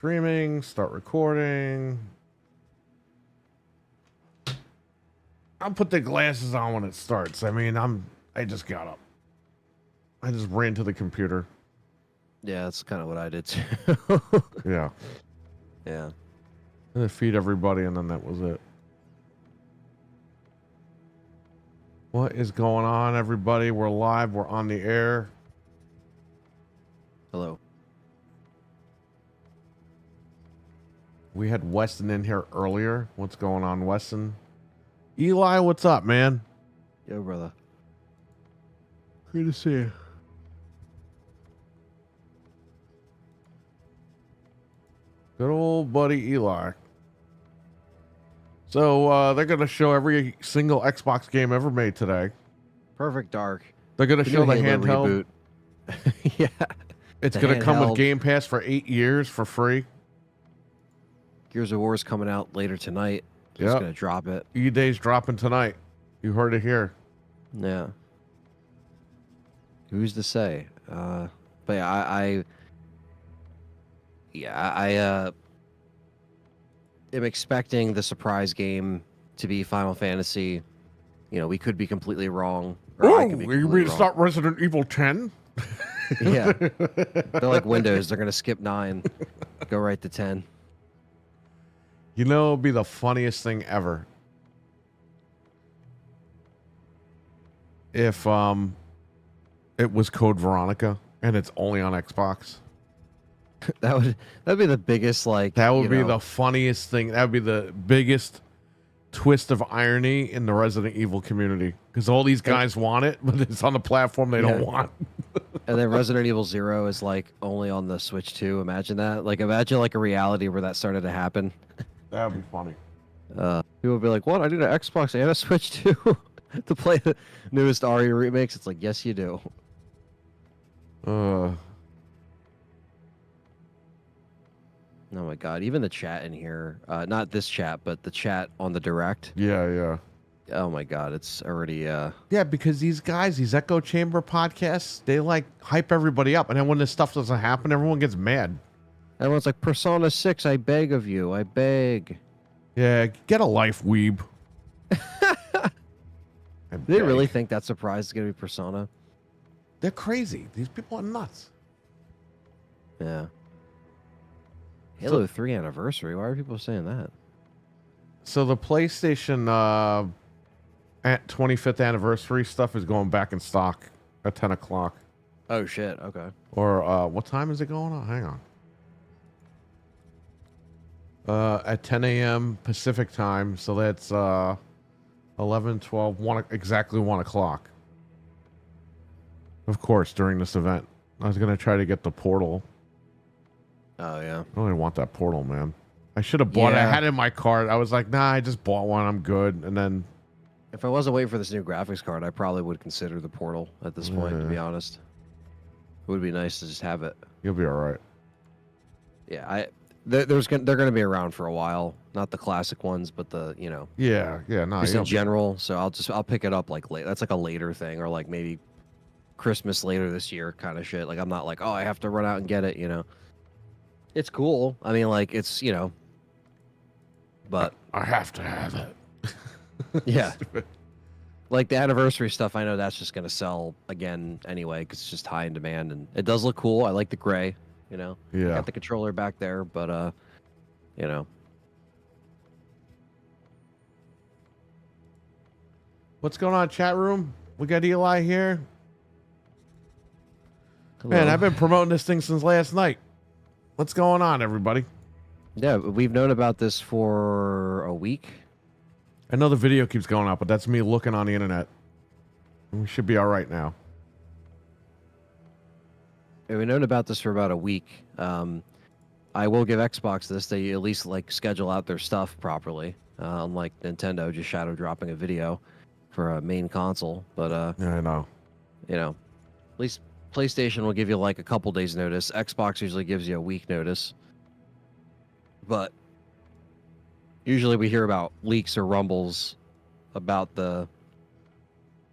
Streaming, start recording. I'll put the glasses on when it starts. I mean, I just got up. I just ran to the computer. Yeah, that's kind of what I did too. Yeah. Yeah. And then feed everybody, and then that was it. What is going on, everybody? We're live. We're on the air. Hello. We had Weston in here earlier. What's going on, Weston? Eli, what's up, man? Yo, brother. Good to see you. Good old buddy Eli. So they're going to show every single Xbox game ever made today. Perfect Dark. They're going to show the handheld. Yeah. It's going to come with Game Pass for 8 years for free. Gears of War is coming out later tonight. It's going to drop it. E-Day's dropping tonight. You heard it here. Yeah. Who's to say? But yeah, I am expecting the surprise game to be Final Fantasy. You know, we could be completely wrong. Oh, you mean to start Resident Evil 10? Yeah. They're like Windows. They're going to skip 9, go right to 10. You know, it'd be the funniest thing ever if it was Code Veronica and it's only on Xbox. That'd be the biggest, like, that would be the funniest thing. That would be the biggest twist of irony in the Resident Evil community, because all these guys want it, but it's on the platform they don't want. And then Resident Evil 0 is like only on the Switch 2. Imagine that. Like, imagine like a reality where that started to happen. That would be funny. People would be like, "What? I need an Xbox and a Switch 2 to play the newest RE remakes." It's like, yes, you do. Oh my god! Even the chat in here, not this chat, but the chat on the Direct. Yeah. Oh my god, it's already. Yeah, because these guys, these echo chamber podcasts, they like hype everybody up, and then when this stuff doesn't happen, everyone gets mad. Everyone's like, Persona 6, I beg of you, I beg. Yeah, get a life, weeb. Do they really think that surprise is going to be Persona? They're crazy. These people are nuts. Yeah. Halo 3 anniversary. Why are people saying that? So the PlayStation at 25th anniversary stuff is going back in stock at 10 o'clock. Oh, shit. Okay. Or what time is it going on? Hang on. At 10 a.m. Pacific time. So that's 11, 12, 1, exactly 1 o'clock. Of course, during this event. I was going to try to get the Portal. Oh, yeah. I don't even want that Portal, man. I should have bought it. I had it in my cart. I was like, nah, I just bought one. I'm good. And then... If I wasn't waiting for this new graphics card, I probably would consider the Portal at this point, to be honest. It would be nice to just have it. You'll be all right. Yeah, they're going to be around for a while. Not the classic ones, but the, you know. Yeah, no. Just in general. So I'll pick it up like late. That's like a later thing, or like maybe Christmas later this year kind of shit. Like, I'm not like, oh, I have to run out and get it, you know. It's cool. I mean, like, it's, you know, but I have to have it. Yeah. Like the anniversary stuff, I know that's just going to sell again anyway, because it's just high in demand, and it does look cool. I like the gray, you know. Yeah. Got the controller back there, but, you know. What's going on, chat room? We got Eli here. Hello. Man, I've been promoting this thing since last night. What's going on, everybody? Yeah, we've known about this for a week. I know the video keeps going up, but that's me looking on the internet. We should be all right now. Yeah, we've known about this for about a week. I will give Xbox this. They at least like schedule out their stuff properly, unlike Nintendo just shadow dropping a video for a main console. But yeah, I know. You know, at least PlayStation will give you like a couple days notice. Xbox usually gives you a week notice. But usually we hear about leaks or rumbles about the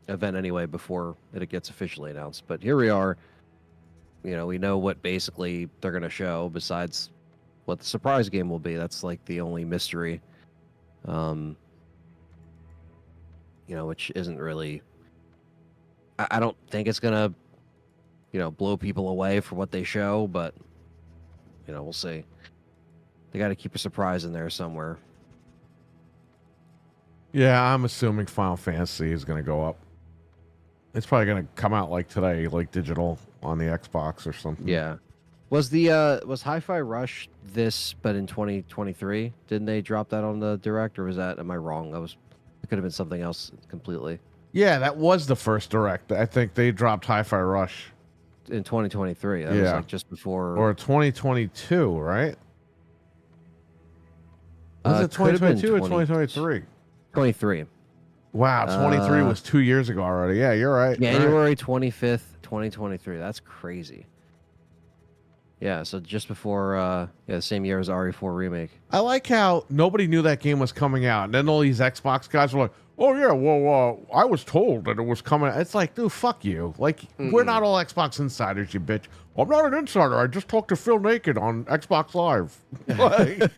event anyway before it gets officially announced. But here we are. You know, we know what basically they're going to show besides what the surprise game will be. That's like the only mystery. Which isn't really. I don't think it's gonna, blow people away for what they show, but we'll see. They got to keep a surprise in there somewhere. Yeah, I'm assuming Final Fantasy is going to go up. It's probably going to come out like today, like digital on the Xbox or something. Yeah. Was Hi-Fi Rush this, but in 2023? Didn't they drop that on the Direct, or was that? Am I wrong? It could have been something else completely. Yeah, that was the first Direct. I think they dropped Hi-Fi Rush in 2023. That was like just before, or 2022, right? Was it 2022 or 2023? 23. Wow, 23 was 2 years ago already. Yeah, you're right. January 25th, 2023. That's crazy. Yeah, so just before, the same year as RE4 Remake. I like how nobody knew that game was coming out. And then all these Xbox guys were like, oh, yeah, well, I was told that it was coming out. It's like, dude, fuck you. Like, we're not all Xbox insiders, you bitch. I'm not an insider. I just talked to Phil Naked on Xbox Live. Like,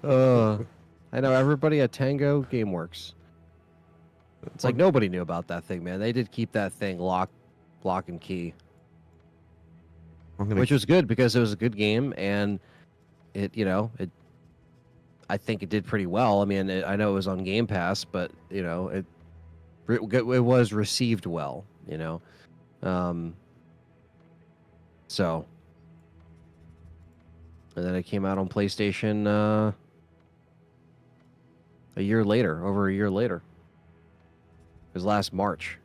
I know everybody at Tango Gameworks. It's like nobody knew about that thing, man. They did keep that thing lock and key. Which was good because it was a good game, and it I think it did pretty well. I mean, I know it was on Game Pass, but it was received well. So, and then it came out on PlayStation over a year later. It was last March,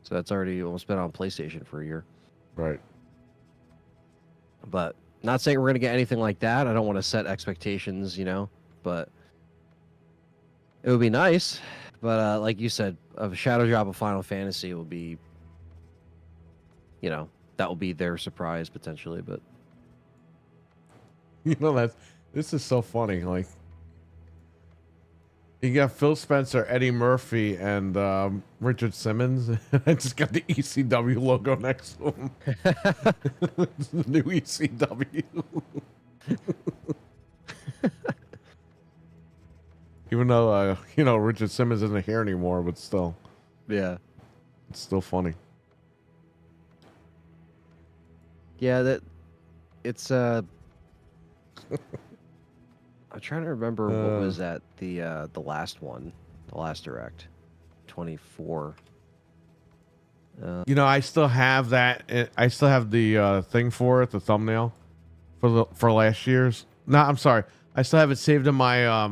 so that's already almost been on PlayStation for a year. Right. But not saying we're gonna get anything like that. I don't want to set expectations, but it would be nice. But like you said, a shadow drop of Final Fantasy will be, that will be their surprise potentially. But this is so funny. Like, you got Phil Spencer, Eddie Murphy, and Richard Simmons. I just got the ECW logo next to him. The new ECW. Even though Richard Simmons isn't here anymore, but still. Yeah. It's still funny. Yeah, it's I'm trying to remember what was at the last one, the last Direct, 24. I still have that. I still have the thing for it, the thumbnail for last year's. No, I'm sorry. I still have it saved in my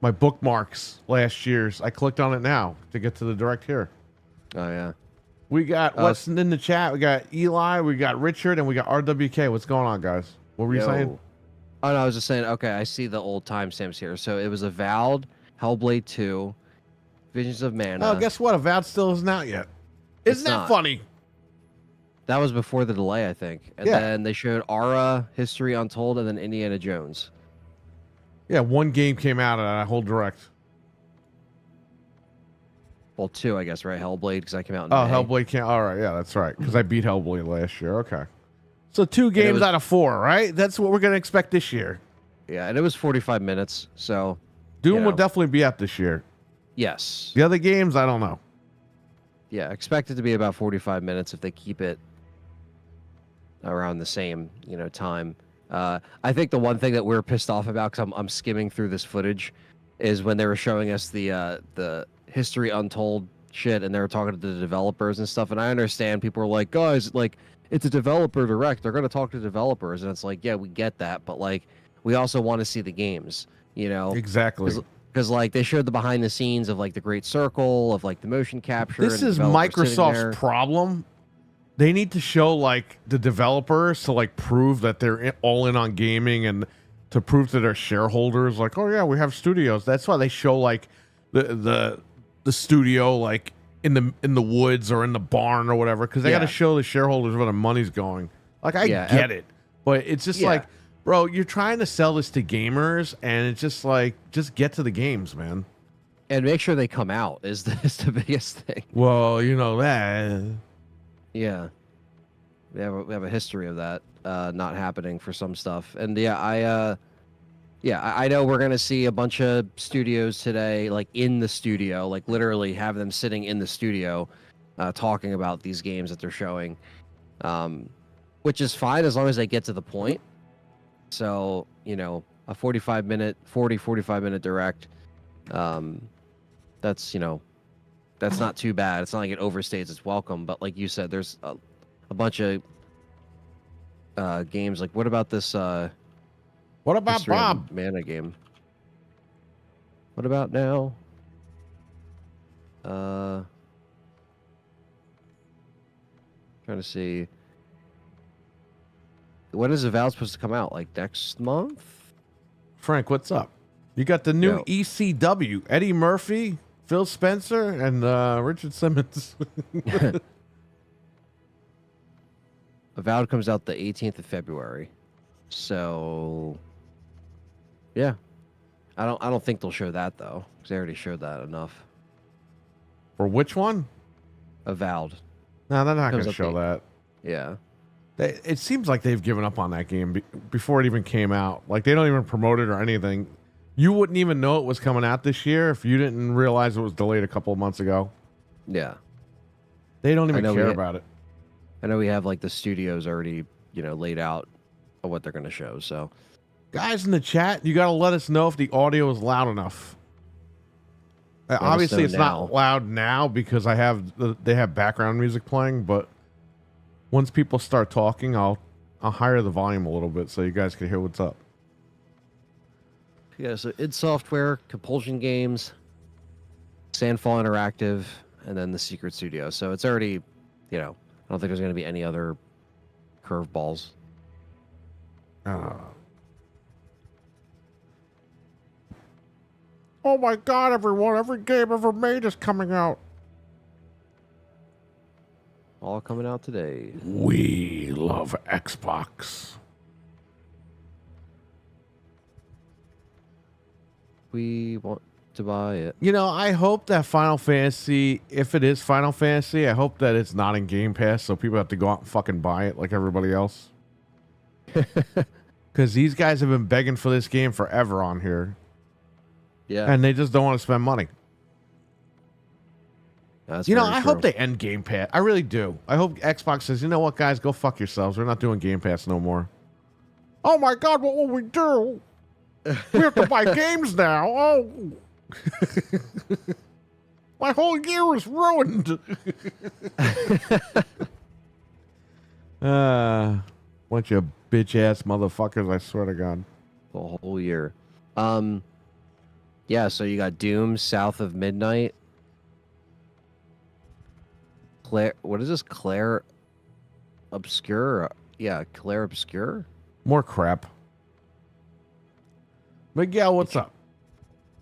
my bookmarks last year's. I clicked on it now to get to the Direct here. Oh yeah. We got what's in the chat. We got Eli, we got Richard, and we got RWK. What's going on, guys? What were you saying? Oh, no, I was just saying, okay, I see the old timestamps here. So it was Avowed, Hellblade 2, Visions of Mana. Oh, guess what? Avowed still isn't out yet. Isn't that funny? That was before the delay, I think. And then they showed Aura, History Untold, and then Indiana Jones. Yeah, one game came out of that whole Direct. Well, 2, I guess, right? Hellblade, because I came out in May. Hellblade came. All right, yeah, that's right. Because I beat Hellblade last year. Okay. So 2 games out of 4, right? That's what we're going to expect this year. Yeah, and it was 45 minutes, so... Doom will definitely be out this year. Yes. The other games, I don't know. Yeah, expect it to be about 45 minutes if they keep it around the same, time. I think the one thing that we're pissed off about, because I'm skimming through this footage, is when they were showing us the History Untold shit, and they were talking to the developers and stuff, and I understand people are like, guys, like... It's a developer Direct. They're going to talk to developers, and it's like, yeah, we get that, but like, we also want to see the games, Exactly. Because like they showed the behind the scenes of like the Great Circle, of like the motion capture. This is Microsoft's problem. They need to show like the developers to like prove that they're all in on gaming, and to prove to their shareholders, like, oh yeah, we have studios. That's why they show like the studio like in the woods or in the barn or whatever, because they got to show the shareholders where the money's going. Like, I get it, but it's just like, bro, you're trying to sell this to gamers, and it's just like, just get to the games, man, and make sure they come out is the biggest thing. Well, you know that. Yeah, we have a history of that. not happening for some stuff. And I know we're gonna see a bunch of studios today, like in the studio, like literally have them sitting in the studio, talking about these games that they're showing, which is fine as long as they get to the point. So, a 45 minute direct, that's not too bad. It's not like it overstays its welcome. But like you said, there's a bunch of games. Like, what about this? What about Bob? Mana game. What about now? Trying to see. When is Avowed supposed to come out? Like next month? Frank, what's up? You got the new ECW. Eddie Murphy, Phil Spencer, and Richard Simmons. Avowed comes out the 18th of February. So yeah. I don't think they'll show that though, because they already showed that enough. For which one? Avowed. No, they're not going to show that. Yeah. It seems like they've given up on that game before it even came out. Like, they don't even promote it or anything. You wouldn't even know it was coming out this year if you didn't realize it was delayed a couple of months ago. Yeah. They don't even care about it. I know we have, like, the studios already, laid out of what they're going to show, so. Guys in the chat, you got to let us know if the audio is loud enough. Obviously, it's not loud now because they have background music playing, but once people start talking, I'll higher the volume a little bit so you guys can hear what's up. Yeah, so id Software, Compulsion Games, Sandfall Interactive, and then the Secret Studio. So it's already, I don't think there's going to be any other curveballs. Oh my God, everyone! Every game ever made is coming out. All coming out today. We love Xbox. We want to buy it. I hope that Final Fantasy, if it is Final Fantasy, I hope that it's not in Game Pass so people have to go out and fucking buy it like everybody else. Because these guys have been begging for this game forever on here. Yeah. And they just don't want to spend money. That's I hope they end Game Pass. I really do. I hope Xbox says, you know what, guys, go fuck yourselves. We're not doing Game Pass no more. Oh my God, what will we do? We have to buy games now. Oh. My whole year is ruined. Bunch of bitch ass motherfuckers, I swear to God. The whole year. Yeah, so you got Doom, South of Midnight. What is this? Claire Obscure? Yeah, Claire Obscure? More crap. Miguel, what's up?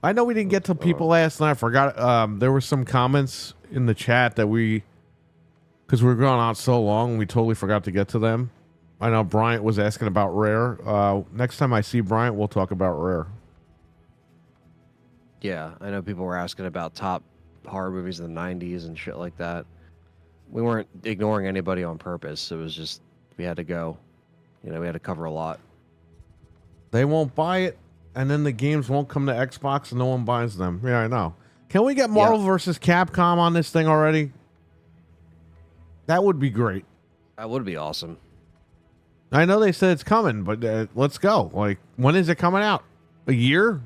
I know we didn't get to people last night. I forgot. There were some comments in the chat that because we were going on so long, we totally forgot to get to them. I know Bryant was asking about Rare. Next time I see Bryant, we'll talk about Rare. Yeah, I know people were asking about top horror movies in the 90s and shit like that. We weren't ignoring anybody on purpose. It was just, we had to go. We had to cover a lot. They won't buy it, and then the games won't come to Xbox, and no one buys them. Yeah, I know. Can we get Marvel versus Capcom on this thing already? That would be great. That would be awesome. I know they said it's coming, but let's go. Like, when is it coming out? A year?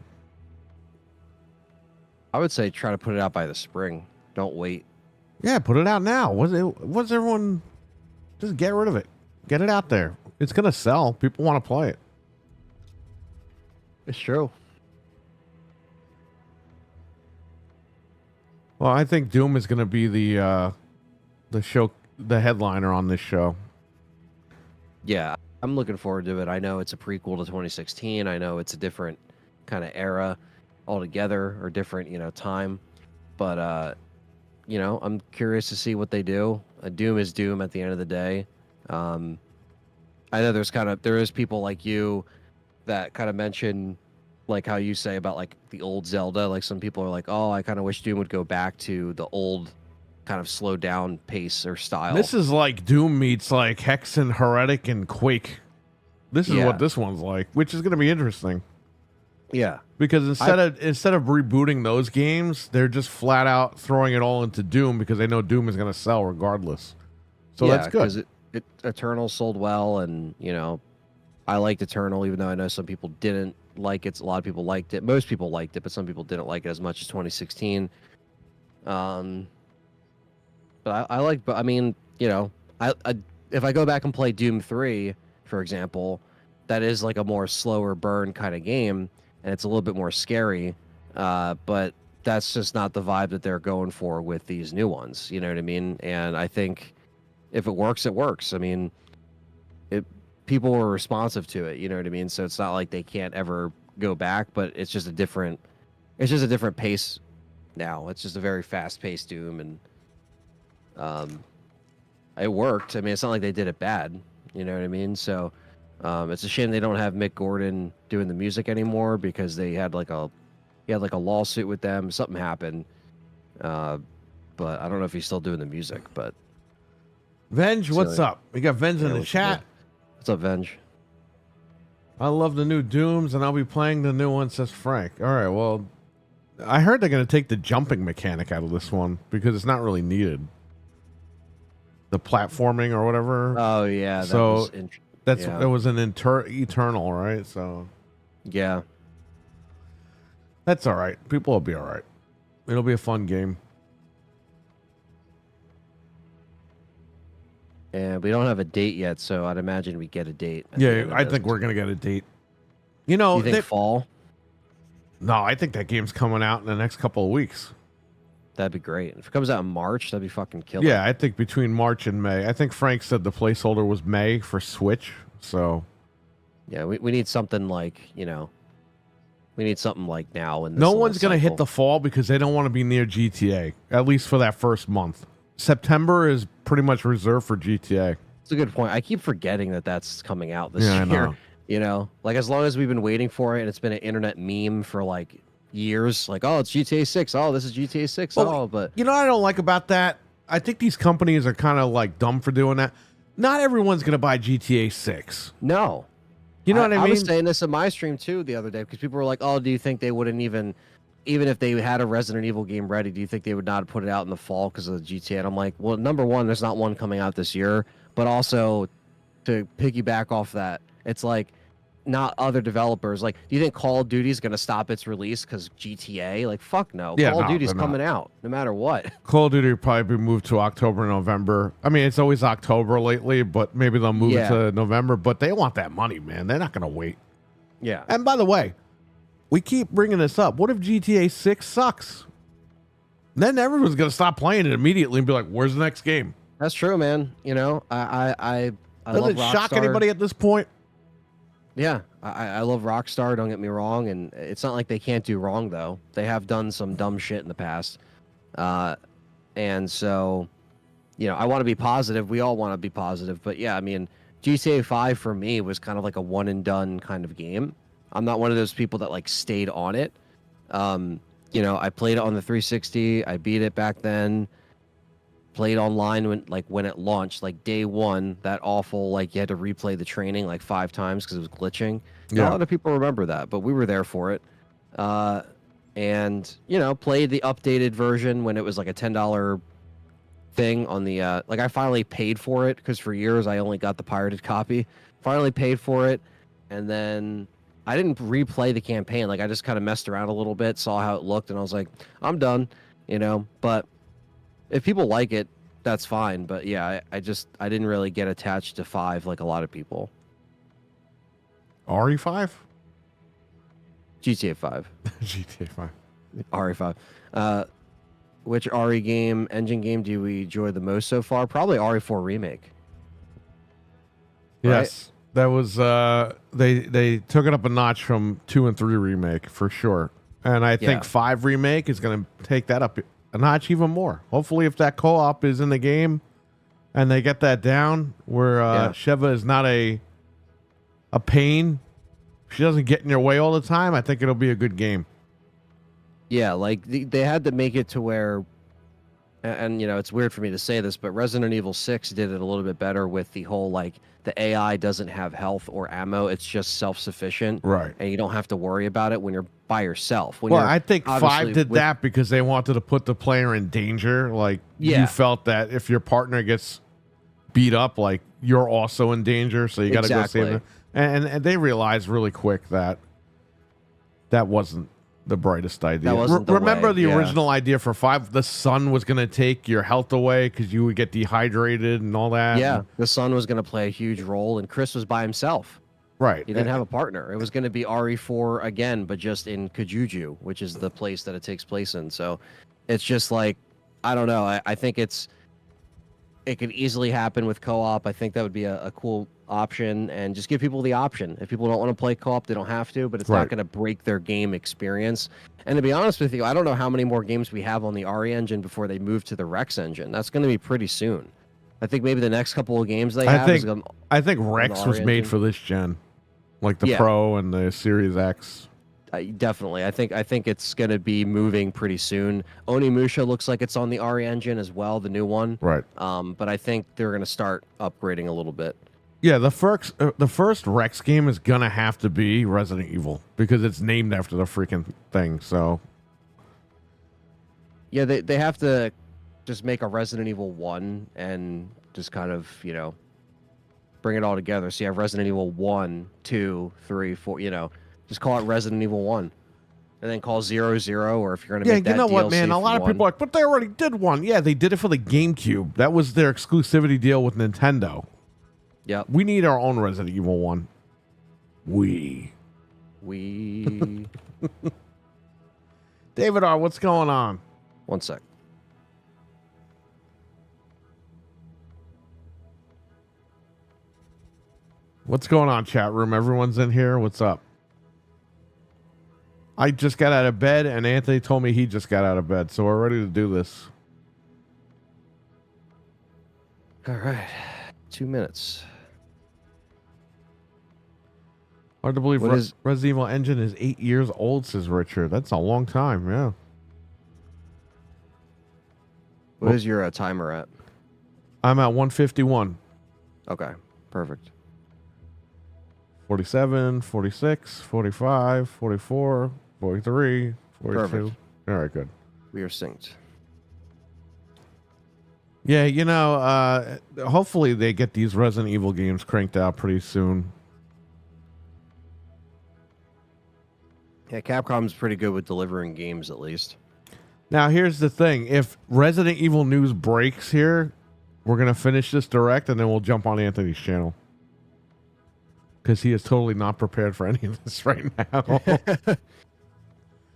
I would say try to put it out by the spring. Don't wait. Yeah, put it out now. What's everyone... Just get rid of it. Get it out there. It's going to sell. People want to play it. It's true. Well, I think Doom is going to be the headliner on this show. Yeah, I'm looking forward to it. I know it's a prequel to 2016. I know it's a different kind of era altogether, or different, time. But, I'm curious to see what they do. Doom is Doom at the end of the day. I know there is people like you that kind of mention, like how you say about like the old Zelda. Like some people are like, oh, I kind of wish Doom would go back to the old kind of slowed down pace or style. This is like Doom meets like Hexen, Heretic, and Quake. This is what this one's like, which is going to be interesting. Yeah, because instead of rebooting those games, they're just flat out throwing it all into Doom because they know Doom is going to sell regardless. So that's good. Because Eternal sold well, and I liked Eternal, even though I know some people didn't like it. A lot of people liked it. Most people liked it, but some people didn't like it as much as 2016. But I like. But I mean, if I go back and play Doom 3, for example, that is like a more slower burn kind of game, and it's a little bit more scary. But that's just not the vibe that they're going for with these new ones. You know what I mean? And I think if it works, it works. I mean, people were responsive to it. You know what I mean? So it's not like they can't ever go back, but it's just a different pace now. It's just a very fast-paced Doom, and it worked. I mean, it's not like they did it bad. You know what I mean? So it's a shame they don't have Mick Gordon doing the music anymore, because he had like a lawsuit with them. Something happened, but I don't know if he's still doing the music. But Venge, what's up? We got Venge in the chat. What's up, Venge? I love the new Dooms, and I'll be playing the new one, says Frank. All right, well, I heard they're going to take the jumping mechanic out of this one because it's not really needed. The platforming or whatever. Oh yeah. So it was an Eternal, right? So yeah, that's all right. People will be all right. It'll be a fun game. And we don't have a date yet, so I'd imagine we get a date. Yeah, I think we're gonna get a date. You think fall? No, I think that game's coming out in the next couple of weeks. That'd be great. If it comes out in March, that'd be fucking killer. Yeah, I think between March and May. I think Frank said the placeholder was May for Switch. So yeah, we need something like we need something like now. In this no one's gonna hit the fall because they don't want to be near GTA, at least for that first month. September is pretty much reserved for GTA. It's a good point. I keep forgetting that that's coming out this year. I know. Like as long as we've been waiting for it, and it's been an internet meme for like years. Like, oh, it's GTA 6. Oh, this is GTA 6. Well, but what I don't like about that? I think these companies are kind of like dumb for doing that. Not everyone's gonna buy GTA 6. No. You know what I mean? I was saying this in my stream too the other day, because people were like, "Oh, do you think they wouldn't even if they had a Resident Evil game ready, do you think they would not put it out in the fall because of the GTA?" And I'm like, well, number one, there's not one coming out this year, but also to piggyback off that, it's like not other developers. Like, do you think Call of Duty is going to stop its release because GTA? Like, fuck no. Yeah, Call of Duty's coming out no matter what. Call of Duty will probably be moved to October, November. I mean, it's always October lately, but maybe they'll move it to November. But they want that money, man. They're not going to wait. Yeah. And by the way, we keep bringing this up. What if GTA 6 sucks? Then everyone's going to stop playing it immediately and be like, where's the next game? That's true, man. I Does it shock anybody at this point? Yeah, I love Rockstar, don't get me wrong, and it's not like they can't do wrong, though. They have done some dumb shit in the past. And so, I want to be positive. We all want to be positive. But yeah, I mean, GTA 5 for me was kind of like a one and done kind of game. I'm not one of those people that like stayed on it. I played it on the 360. I beat it back then. Played online when it launched, like day one, that awful, like you had to replay the training like 5 times because it was glitching. Yeah. A lot of people remember that, but we were there for it. And played the updated version when it was like a $10 thing on the I finally paid for it, because for years I only got the pirated copy. Finally paid for it, and then I didn't replay the campaign. Like, I just kind of messed around a little bit, saw how it looked, and I was like, I'm done, but if people like it, that's fine. But yeah, I didn't really get attached to 5 like a lot of people. RE5? GTA 5. GTA 5. RE5. Which RE engine game do we enjoy the most so far? Probably RE4 Remake. Yes. Right? That was they took it up a notch from 2 and 3 Remake for sure. And I think 5 Remake is going to take that up a notch even more. Hopefully, if that co-op is in the game and they get that down, where Sheva is not a pain, she doesn't get in your way all the time, I think it'll be a good game. Yeah, like they had to make it to where And you know, it's weird for me to say this, but Resident Evil 6 did it a little bit better with the whole like the AI doesn't have health or ammo; it's just self-sufficient, Right. and you don't have to worry about it when you're by yourself. When Well, you're I think 5 obviously did with- that because they wanted to put the player in danger. Like Yeah. you felt that if your partner gets beat up, like you're also in danger, so you got to go Exactly. save them. And they realized really quick that that wasn't the brightest idea. That wasn't the Remember way, the yeah. original idea for 5? The sun was going to take your health away because you would get dehydrated and all that. Yeah, And- the son was going to play a huge role, and Chris was by himself. right. He didn't have a partner. It was going to be RE4 again, but just in Kajuju, which is the place that it takes place in. So it's just like, I don't know. I think it could easily happen with co-op. I think that would be a cool option, and just give people the option. If people don't want to play co-op, they don't have to, but it's Right. not going to break their game experience. And to be honest with you, I don't know how many more games we have on the RE engine before they move to the Rex engine. That's going to be pretty soon. I think maybe the next couple of games they have is I think Rex was RE made engine. for this gen, like the Yeah. Pro and the Series X. Definitely. I think it's going to be moving pretty soon. Onimusha looks like it's on the RE engine as well, the new one. Right. But I think they're going to start upgrading a little bit. Yeah, the first Rex game is gonna have to be Resident Evil because it's named after the freaking thing. So Yeah, they have to just make a Resident Evil 1 and just kind of, you know, bring it all together. So you have Resident Evil 1, 2, 3, 4, you know, just call it Resident Evil 1. And then call 0, 0, or if you're going to yeah, make that you know what, DLC man? A for lot of one. people are like, but they already did one. Yeah, they did it for the GameCube. That was their exclusivity deal with Nintendo. Yep. We need our own Resident Evil 1. We. David R., what's going on? One sec. What's going on, chat room? Everyone's in here. What's up? I just got out of bed, and Anthony told me he just got out of bed, so we're ready to do this. All right. 2 minutes. Hard to believe What is- Resident Evil Engine is 8 years old, says Richard. That's a long time, yeah. What is your timer at? I'm at 151. Okay. Perfect. 47, 46, 45, 44, 43, 42. Perfect. All right, good. We are synced. Yeah, you know, hopefully they get these Resident Evil games cranked out pretty soon. Yeah, Capcom's pretty good with delivering games, at least. Now, here's the thing. If Resident Evil news breaks here, we're going to finish this direct, and then we'll jump on Anthony's channel. Because he is totally not prepared for any of this right now.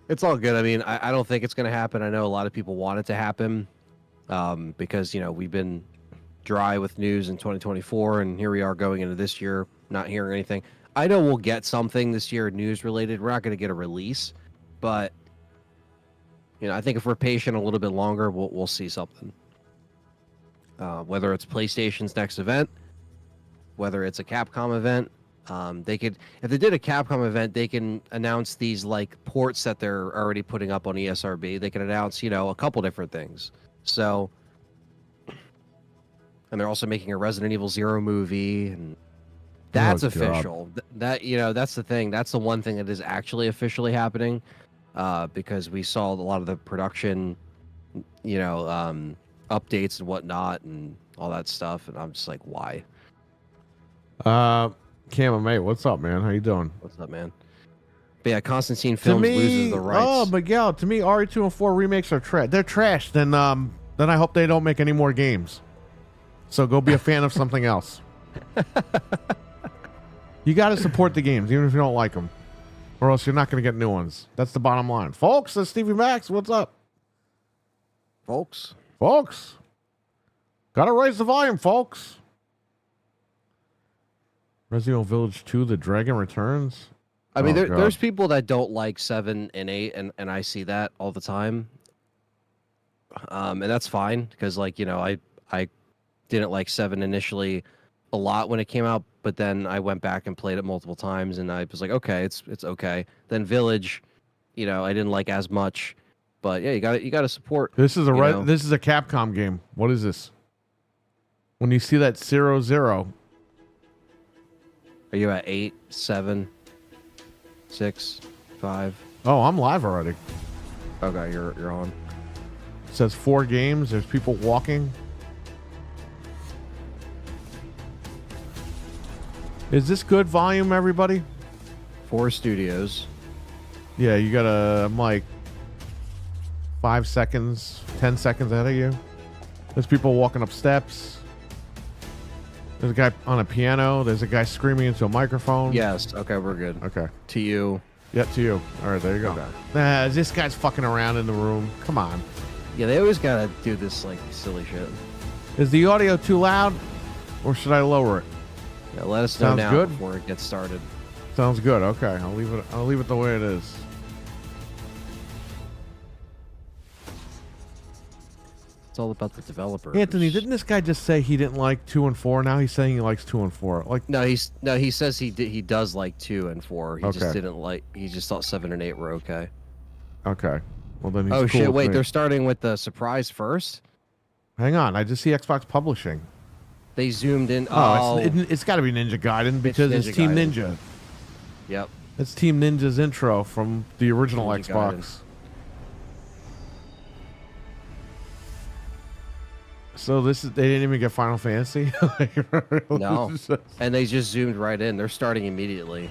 It's all good. I mean, I don't think it's going to happen. I know a lot of people want it to happen because, you know, we've been dry with news in 2024, and here we are going into this year, not hearing anything. I know we'll get something this year news related. We're not going to get a release, but, you know, I think if we're patient a little bit longer, we'll see something. Whether it's PlayStation's next event, whether it's a Capcom event. They could, if they did a Capcom event, they can announce these like ports that they're already putting up on ESRB. They can announce, you know, a couple different things. So, and they're also making a Resident Evil 0 movie, and that's Oh, God. official. That, you know, that's the thing. That's the one thing that is actually officially happening, because we saw a lot of the production, you know, updates and whatnot and all that stuff, and I'm just like, why? Cam, mate, what's up, man? How you doing? What's up, man? But yeah, Constantine To Films me, loses the rights. oh Miguel, to me, RE2 and 4 remakes are trash. They're trash. Then I hope they don't make any more games. So go be a fan of something else. You got to support the games, even if you don't like them, or else you're not going to get new ones. That's the bottom line, folks. That's Stevie Max. What's up, Folks. Got to raise the volume, folks. Resident Evil Village 2: The Dragon Returns. I mean, Oh, there's God. people that don't like 7 and 8, and I see that all the time. And that's fine, because, like, you know, I didn't like 7 initially a lot when it came out, but then I went back and played it multiple times, and I was like, okay, it's okay. Then Village, you know, I didn't like as much. But yeah, you got to support. This is a this is a Capcom game. What is this? When you see that 0-0. Are you at 8, 7, 6, 5? Oh, I'm live already. Okay, you're on. It says 4 games. There's people walking. Is this good volume, everybody? 4 studios. Yeah, you got a mic. 5 seconds, 10 seconds ahead of you. There's people walking up steps. There's a guy on a piano. There's a guy screaming into a microphone. Yes. Okay, we're good. Okay. To you. Yeah, to you. All right, there you go. Okay. Nah, this guy's fucking around in the room. Come on. Yeah, they always gotta do this like silly shit. Is the audio too loud, or should I lower it? Yeah, let us know Sounds now good. before it gets started. Sounds good. Okay, I'll leave it the way it is. It's all about the developer. Anthony, didn't this guy just say he didn't like 2 and 4? Now he's saying he likes 2 and 4. Like, No, he says he does like 2 and 4. He Okay. just didn't like. He just thought 7 and 8 were okay. okay. Well, then he's Oh cool shit! with Wait, me. they're starting with the surprise first. Hang on, I just see Xbox Publishing. They zoomed in. Oh, it's got to be Ninja Gaiden because it's Ninja Team Gaiden. Ninja. Yep. It's Team Ninja's intro from the original Ninja Xbox. Gaiden. So they didn't even get Final Fantasy? No. And they just zoomed right in. They're starting immediately.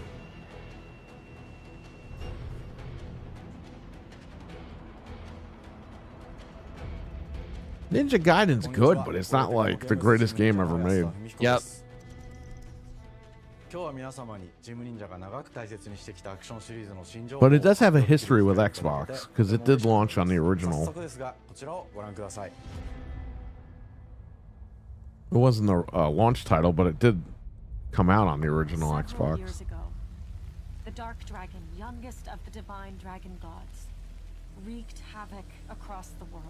Ninja Gaiden's good, but it's not like the greatest game ever made. Yep. But it does have a history with Xbox, because it did launch on the original. It wasn't the launch title, but it did come out on the original Several Xbox. years ago, the Dark Dragon, youngest of the divine dragon gods, wreaked havoc across the world.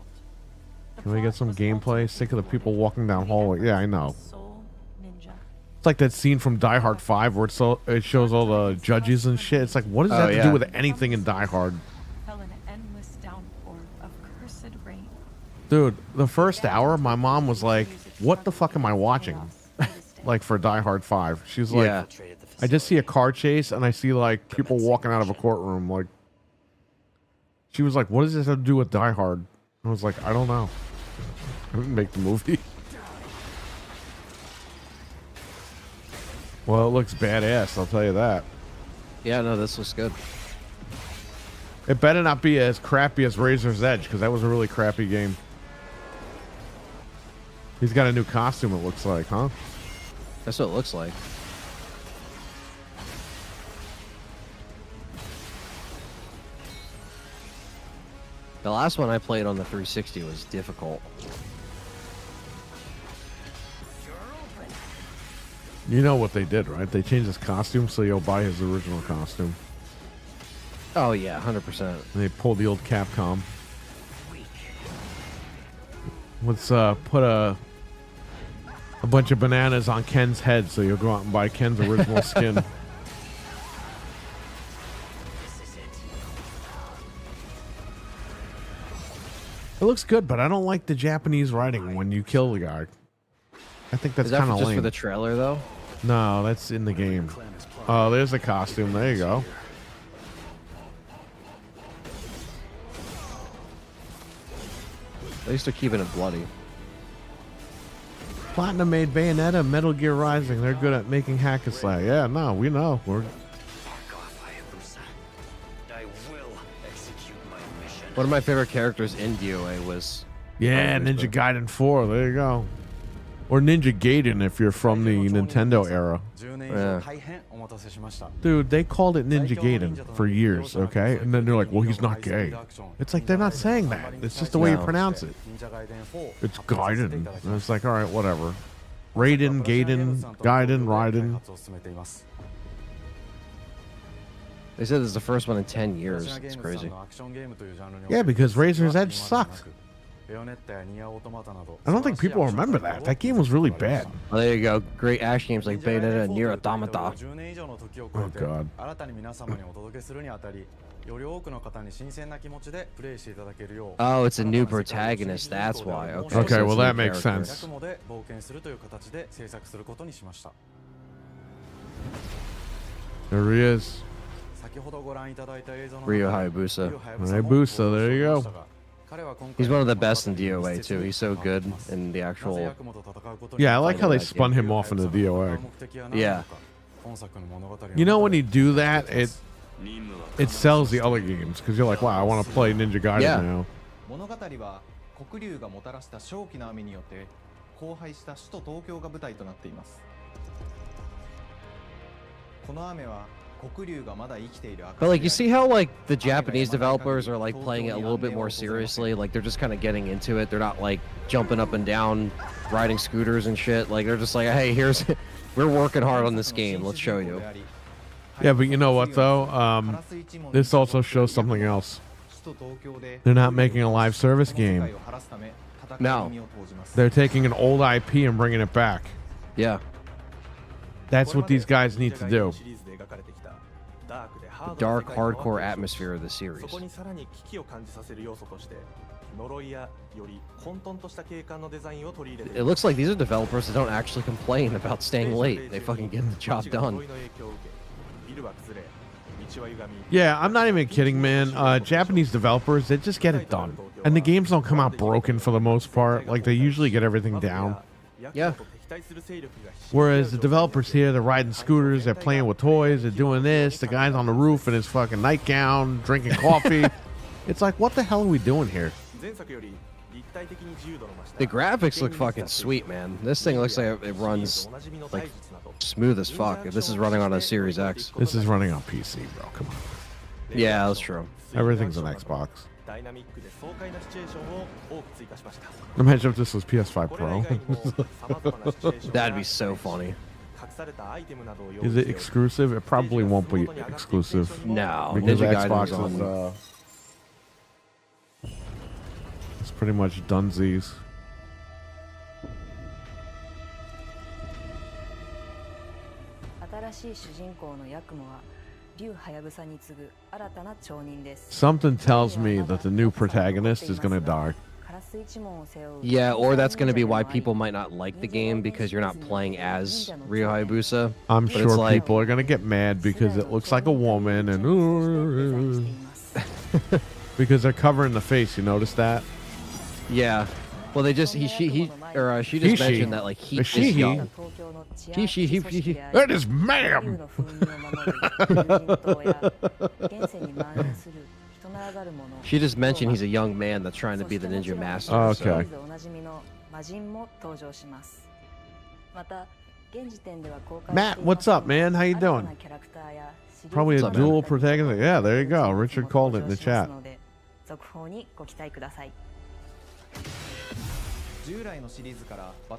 The Can we get plot some was gameplay? ultimately Sick of the people thwarted walking down when the hallway. Yeah, I Emperor know. Soul Ninja. It's like that scene from Die Hard 5 where it shows all the judges and shit. It's like, what does that Oh, have to yeah. do with anything in Die Hard? Fell an endless downpour of cursed rain. Dude, the first hour, my mom was like, what the fuck am I watching? Like for Die Hard 5. She's like, Yeah. I just see a car chase and I see like people walking out of a courtroom. Like, she was like, what does this have to do with Die Hard? I was like, I don't know. I didn't make the movie. Well, it looks badass, I'll tell you that. Yeah. No, this looks good. It better not be as crappy as Razor's Edge, because that was a really crappy game. He's got a new costume, it looks like, huh? That's what it looks like. The last one I played on the 360 was difficult. You know what they did, right? They changed his costume so you'll buy his original costume. Oh yeah, 100%. And they pulled the old Capcom. Let's put a bunch of bananas on Ken's head so you'll go out and buy Ken's original skin. It looks good, but I don't like the Japanese writing when you kill the guy. I think that's Is that kind of just lame. for the trailer though? No, that's in the game. Oh, there's the costume. There you go. At least they're keeping it bloody. Platinum made Bayonetta, Metal Gear Rising. They're good at making hack and slay. Yeah, no, we know. One of my favorite characters in DOA was Yeah, Ninja Gaiden 4. There you go. Or Ninja Gaiden if you're from the Nintendo era. Yeah. Dude, they called it Ninja Gaiden for years, okay? And then they're like, well, he's not gay. It's like, they're not saying that. It's just the way you No. pronounce it. It's Gaiden. And it's like, all right, whatever. Raiden, Gaiden, Raiden. They said this is the first one in 10 years. It's crazy. Yeah, because Razor's Edge sucked. I don't think people remember that. That game was really bad. Oh, there you go. Great action games like Bayonetta and Nier Automata. Oh god. Oh, it's a new protagonist. That's why. Okay. Okay, so well it's a that new makes character. sense. There he is. Ryo Hayabusa. Hayabusa, there you go. He's one of the best in DOA too. He's so good in the actual. Yeah, I like how they spun him off in the DOA. Yeah. You know, when you do that, it sells the other games because you're like, wow, I want to play Ninja Gaiden Yeah. now. 物語は黒竜がもたらした正気の雨によって荒廃した首都東京が舞台となっています。この雨は黒竜がまだ生きている証 But like, you see how like the Japanese developers are like playing it a little bit more seriously. Like they're just kind of getting into it. They're not like jumping up and down, riding scooters and shit. Like they're just like, hey, here's, we're working hard on this game. Let's show you. Yeah, but you know what though? This also shows something else. They're not making a live service game. No. They're taking an old IP and bringing it back. Yeah. That's what these guys need to do. The dark, hardcore atmosphere of the series. It looks like these are developers that don't actually complain about staying late. They fucking get the job done. Yeah, I'm not even kidding, man. Japanese developers, they just get it done. And the games don't come out broken for the most part. Like, they usually get everything down. Yeah. Whereas the developers here, they're riding scooters, they're playing with toys, they're doing this. The guy's on the roof in his fucking nightgown, drinking coffee. It's like, what the hell are we doing here? The graphics look fucking sweet, man. This thing looks like it runs like smooth as fuck. If this is running on a Series X. This is running on PC, bro. Come on. Yeah, that's true. Everything's an Xbox. Imagine if this was PS5 Pro. That'd be so funny. Is it exclusive? It probably won't be exclusive. No, Because Ninja Xbox Gaiden's is, on. it's pretty much dunsies. Something tells me that the new protagonist is going to die. Yeah, or that's going to be why people might not like the game because you're not playing as Ryo Hayabusa. I'm But sure it's like- people are going to get mad because it looks like a woman and because they're covering the face. You notice that? Yeah. Well, they just she just mentioned that like he She, is he. young. He. That is ma'am. She just mentioned he's a young man that's trying to be the ninja master. Oh, so- okay. Matt, what's up, man? How you doing? Probably What's a up, man? dual protagonist. Yeah, there you go. Richard called it in the chat.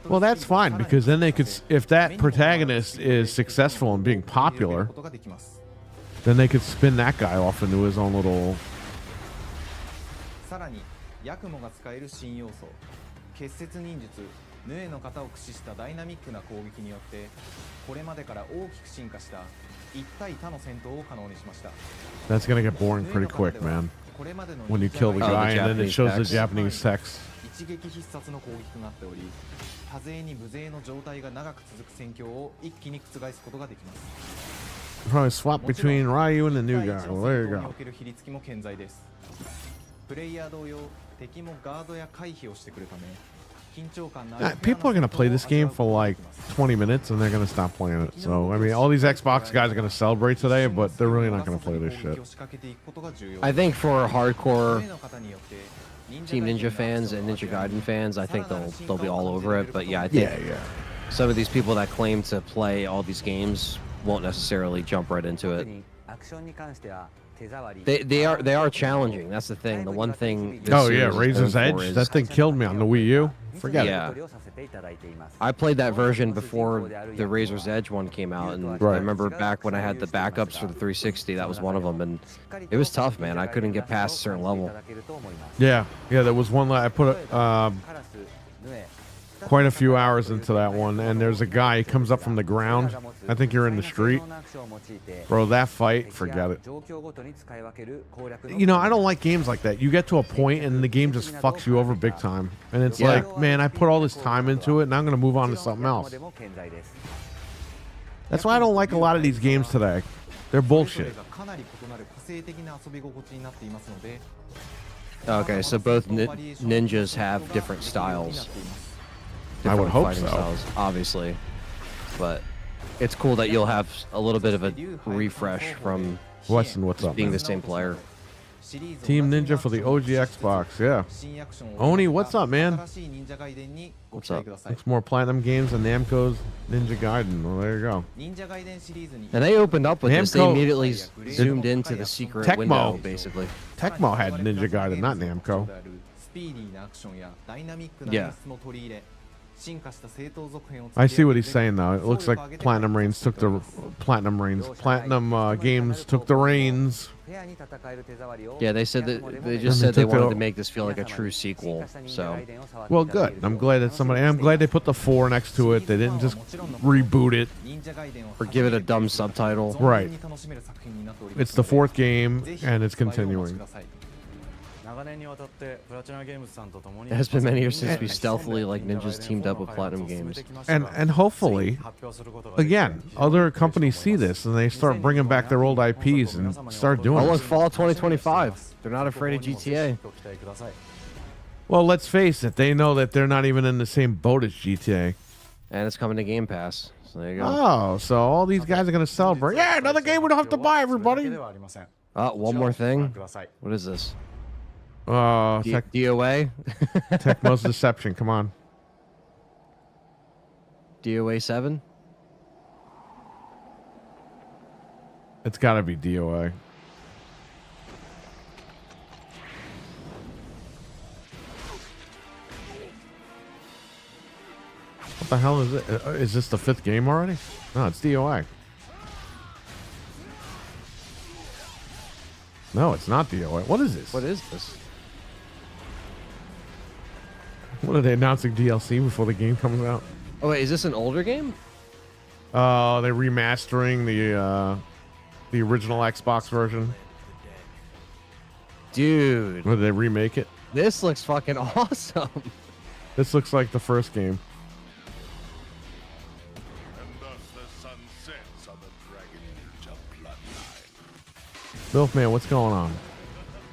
Well, that's fine because then they could, if that protagonist is successful in being popular, then they could spin that guy off into his own little. さらにヤクモが使える新要素結節忍術ヌエの型を駆使したダイナミックな攻撃によってこれまでから大きく進化した一対他の戦闘を可能にしました That's gonna get boring pretty quick, man. When you kill the guy and then it shows the Japanese text. 一撃必殺の攻撃となっており多勢に無勢の状態が長く続く戦況を一気に覆すことができます Probably swap between Ryu and the new guy. Well, there you に go. おける比率も健在ですプレイヤー同様敵もガードや回避をしてくるため People are going to play this game for like 20 minutes and they're going to stop playing it. So, I mean, all these Xbox guys are going to celebrate today, but they're really not going to play this shit. I think for hardcore Team Ninja fans and Ninja Gaiden fans, I think they'll be all over it. But yeah, I think some of these people that claim to play all these games won't necessarily jump right into it. They are challenging. That's the thing. The one thing. this Oh yeah, series is Razor's known for Edge. is- That thing killed me on the Wii U. Forget Yeah. it. I played that version before the Razor's Edge one came out, and Right. I remember back when I had the backups for the 360. That was one of them, and it was tough, man. I couldn't get past a certain level. Yeah, there was one. I put quite a few hours into that one, and there's a guy. He comes up from the ground. I think you're in the street, bro. That fight, forget it. You know, I don't like games like that. You get to a point, and the game just fucks you over big time, and it's Yeah. like, man, I put all this time into it, and I'm gonna move on to something else. That's why I don't like a lot of these games today. They're bullshit. Okay, so both ninjas have different styles. I would different hope fighting so. styles, obviously, but it's cool that you'll have a little bit of a refresh from What's up, being man? the same player. Team Ninja for the OG Xbox. Yeah. Oni, what's up, man? What's up? Looks more Platinum Games than Namco's Ninja Gaiden. Well, there you go. And they opened up with this. They Namco- immediately zoomed into the secret Tecmo. window, basically. Tecmo had Ninja Gaiden, not Namco. Yeah. I see what he's saying though. It looks like Platinum Games took the Games took the reins. Yeah, they said that they And just they said they took the- wanted to make this feel like a true sequel. So Well, good. I'm glad that somebody. I'm glad they put the 4 next to it. They didn't just reboot it. or give it a dumb subtitle. Right. It's the 4th game, and it's continuing. It has been many years since we stealthily, like ninjas, teamed up with Platinum Games. And hopefully, again, other companies see this and they start bringing back their old IPs and start doing Oh, look, it. fall 2025. They're not afraid of GTA. Well, let's face it. They know that they're not even in the same boat as GTA. And it's coming to Game Pass. So there you go. Oh, so all these guys are going to celebrate. Yeah, another game we don't have to buy, everybody. One more thing. What is this? DOA? Tecmo's Deception. Come on. DOA 7? It's got to be DOA. What the hell is it? Is this the 5th game already? No, it's DOA. No, it's not DOA. What is this? What is this? What are they announcing DLC before the game comes out? Oh, wait, is this an older game? They're remastering the original Xbox version. Dude, Or did they remake it? this looks fucking awesome. This looks like the first game. And thus the sun sets on the Dragon Ninja bloodline. Milfman, what's going on?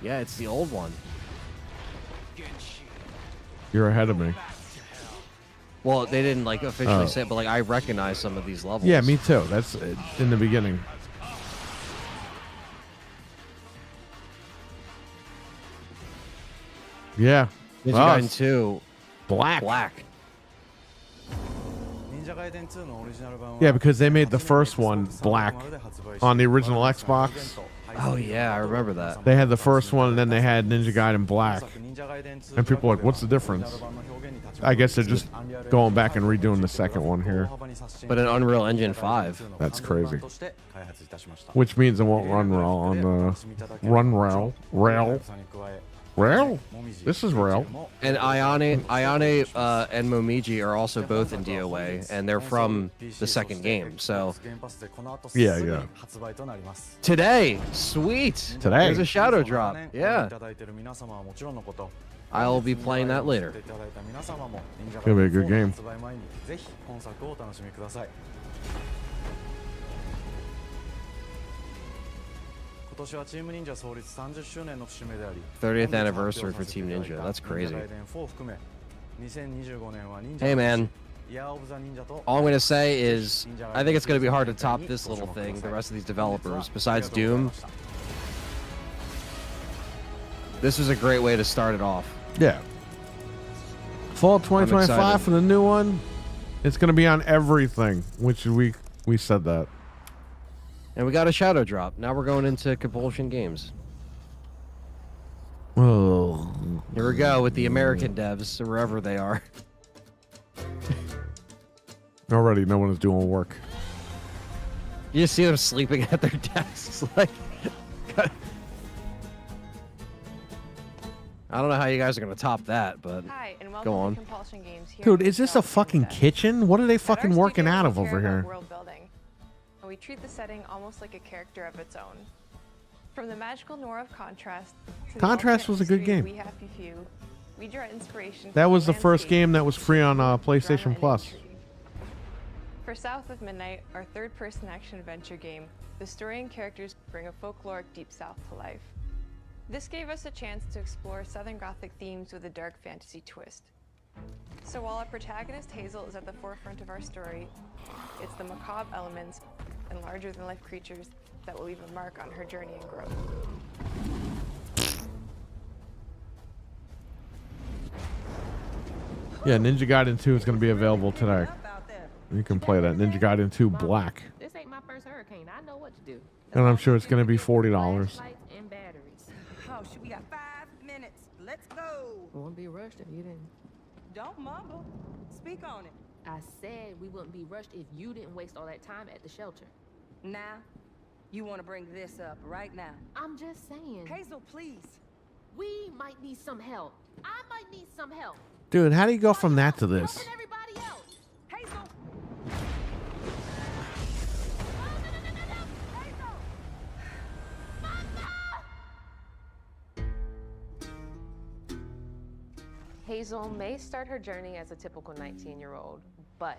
Yeah, it's the old one. You're ahead of me. Well, they didn't like officially say it, but like I recognize some of these levels. Yeah, me too. That's in the beginning. Yeah. Ninja Oh, Gaiden it's 2, black. black. Yeah, because they made the first one black on the original Xbox. Oh yeah, I remember that. They had the first one, and then they had Ninja Gaiden black. And people are like, what's the difference? I guess they're just going back and redoing the second one here. But in Unreal Engine 5. That's crazy. Which means it won't run rail on the rail. This is rail. And Ayane and Momiji are also both in DOA, and they're from the second game. So Yeah. today, sweet. Today. There's a shadow drop. Yeah. I'll be playing that later. Gonna be a good game. '30th anniversary for Team Ninja. That's crazy. Hey man, all I'm gonna say is I think it's gonna be hard to top this little thing. The rest of these developers, besides Doom, this was a great way to start it off. Yeah. Fall 2025 excited. for the new one. It's gonna be on everything, which we said that. And we got a shadow drop. Now we're going into Compulsion Games. Oh. Here we go with the American devs, wherever they are. Already, no one is doing work. You just see them sleeping at their desks. Like, I don't know how you guys are gonna top that, but Hi, and welcome go on. to Compulsion Games here Dude, in is this a South fucking Kansas. kitchen? What are they At our fucking working studio, out we of over care about here? World building, and we treat the setting almost like a character of its own. From the magical noir of Contrast to the Contrast alternate was a good history of game. We Happy Few, we draw inspiration That from was the first landscape, game that was free on drama, PlayStation and Plus. intrigue. For South of Midnight, our third-person action-adventure game, the story and characters bring a folkloric Deep South to life. This gave us a chance to explore Southern Gothic themes with a dark fantasy twist. So while our protagonist Hazel is at the forefront of our story, it's the macabre elements and larger-than-life creatures that will leave a mark on her journey and growth. Yeah, Ninja Gaiden 2 is going to be available today. You can play that. Ninja Gaiden 2 Black. This ain't my first hurricane. I know what to do. And I'm sure it's going to be $40. Flashlights and batteries. Oh, shit, we got 5 minutes. Let's go. Won't be rushed if you didn't. Don't mumble. Speak on it. I said we wouldn't be rushed if you didn't waste all that time at the shelter. Now, you want to bring this up right now. I'm just saying. Hazel, please. We might need some help. I might need some help. Dude, how do you go from that to this? Helping everybody else. Hazel! Hazel may start her journey as a typical 19-year-old, but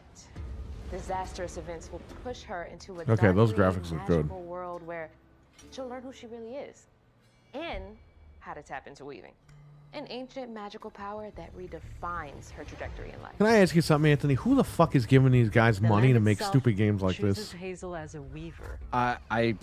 disastrous events will push her into a Okay, those darkly graphics look good. magical world where she'll learn who she really is and how to tap into weaving, an ancient magical power that redefines her trajectory in life. Can I ask you something, Anthony? Who the fuck is giving these guys The money land to make itself stupid games like chooses this? Hazel as a weaver. I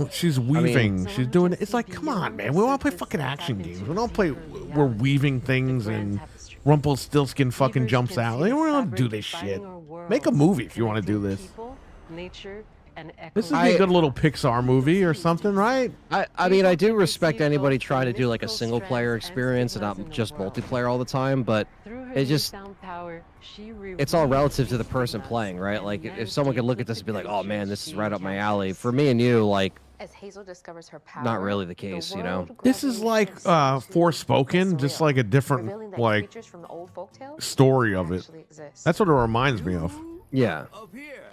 She's weaving. She's Someone doing who it. It's can like, see come on, beyond man. the We want to play surface fucking and action tap games. into We don't play. deeper We're reality, weaving the things grand and tapestry. Rumpelstiltskin fucking Weavers jumps can out. see We the don't do fabric this shit. dividing our world, Make a movie if you want to do connecting this. people, nature, and This would echoes. be a good little Pixar movie or something, right? I mean, I do respect anybody trying to do like a single player experience and not just multiplayer all the time, but Through her it just newfound power, she it's all relative to the reweaves person us playing, right? and Like if someone could look at navigates this and be like, the "Oh man, creatures this is she right up my alley." encounters. For me and you, like, As Hazel discovers her power, not really the case, you know. world This is gradually like shifts into Forspoken, the just surreal, like a revealing different that like creatures from the old folktales story of it. actually exist. That's what it reminds me of. Yeah. Up here,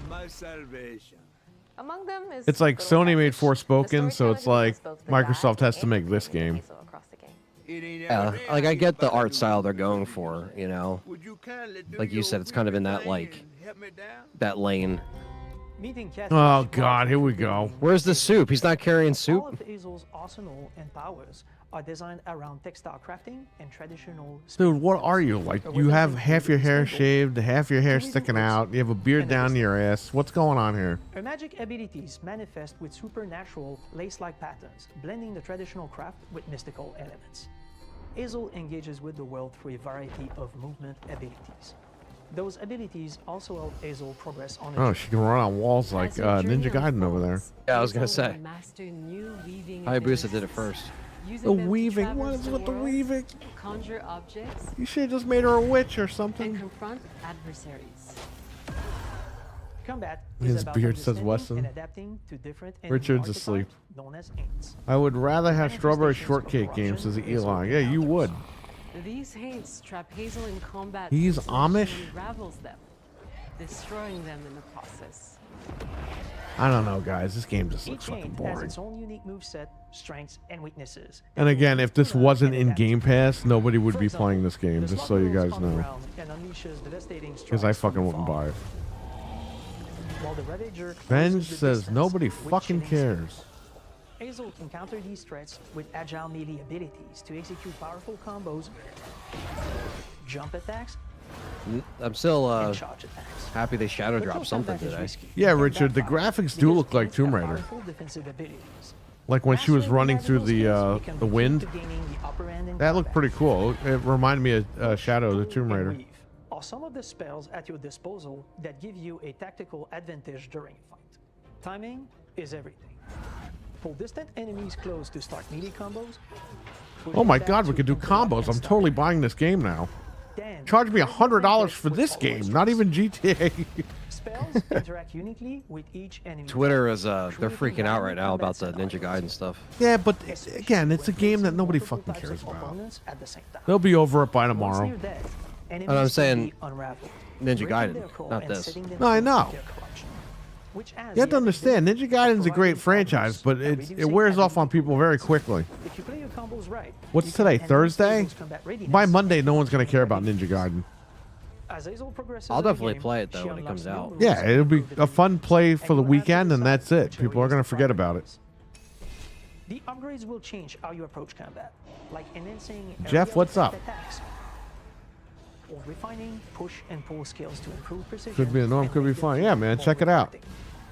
my salvation. Among them is It's like good old Sony made Catfish, the Forspoken, so storyteller it's who like brings both the Microsoft God has to and make this human game. Hazel across the game. It ain't Yeah, ever like I been get the about art to style they're do going your for, you know. Would you kindly do Like you your said, it's kind of in that, weaving like, thing and help me down? that lane. Meeting Catfish Oh was god, here we go. Where's the soup? He's not carrying All soup. of Hazel's arsenal and powers are designed around textile crafting and traditional. Dude, what are you? Like, you have half your hair shaved, half your hair sticking out, you have a beard down your ass. What's going on here? Her magic abilities manifest with supernatural lace-like patterns, blending the traditional craft with mystical elements. Hazel engages with the world through a variety of movement abilities. Those abilities also help Hazel progress on a Oh, journey. she can run on walls like As her journey Ninja Gaiden over there. unfolds, Yeah, I was gonna Hazel will say. master new weaving Hayabusa did it abilities, first. using The them to weaving, what traverse is with the world, weaving? conjure objects, You should have just made her a witch or and something. confront adversaries. Combat His is about beard says understanding Wesson. and adapting to different enemy Richard's archetypes asleep. known as aints. I would rather have strawberry Manifestations of shortcake games, says corruption, Elon. Hazel Yeah, you would. These haints trap Hazel in combat. He's until she Amish? unravels them, destroying them in the process. I don't know, guys. This game just looks Each fucking aint has boring. its own unique moveset, strengths, and weaknesses. And again, if this wasn't in Game Pass, Pass, nobody would be playing this game, just so you guys know. Because I fucking wouldn't buy it. Venge says nobody fucking cares. Hazel can counter these threats with agile melee abilities to execute powerful combos, jump attacks, I'm still and charge attacks. happy they shadow But dropped close something combat is today. risky. Yeah, And Richard, the backfire, graphics do because look like aints Tomb have Raider. powerful defensive abilities. Like when she was Mastering running magical through the skills become the key wind. to gaining the upper hand in That looked combat. pretty cool. It reminded me of Shadow the Tomb And Raider. weave are some of the spells at your disposal that give you a tactical advantage during a fight. Timing is everything. Pull distant enemies close to start melee combos. Oh my god, we could do combos. I'm totally buying this game now. Charge me $100 for this game, not even GTA. Spells interact uniquely with each enemy. Twitter is they're freaking out right now about the Ninja Gaiden stuff. Yeah, but again, it's a game that nobody fucking cares about. They'll be over it by tomorrow. And I'm saying Ninja Gaiden, not this. No, I know. You have to understand, Ninja Gaiden's a great franchise, but it wears off on people very quickly. What's today, Thursday? By Monday, no one's going to care about Ninja Gaiden. I'll definitely play it, though, when it comes out. Yeah, it'll be a fun play for the weekend, and that's it. People are going to forget about it. The upgrades will change how you approach combat, like enhancing Jeff, what's up? attacks, or refining push and pull skills to improve precision. Could be a norm, and could be make fun. it Yeah, man, check it out.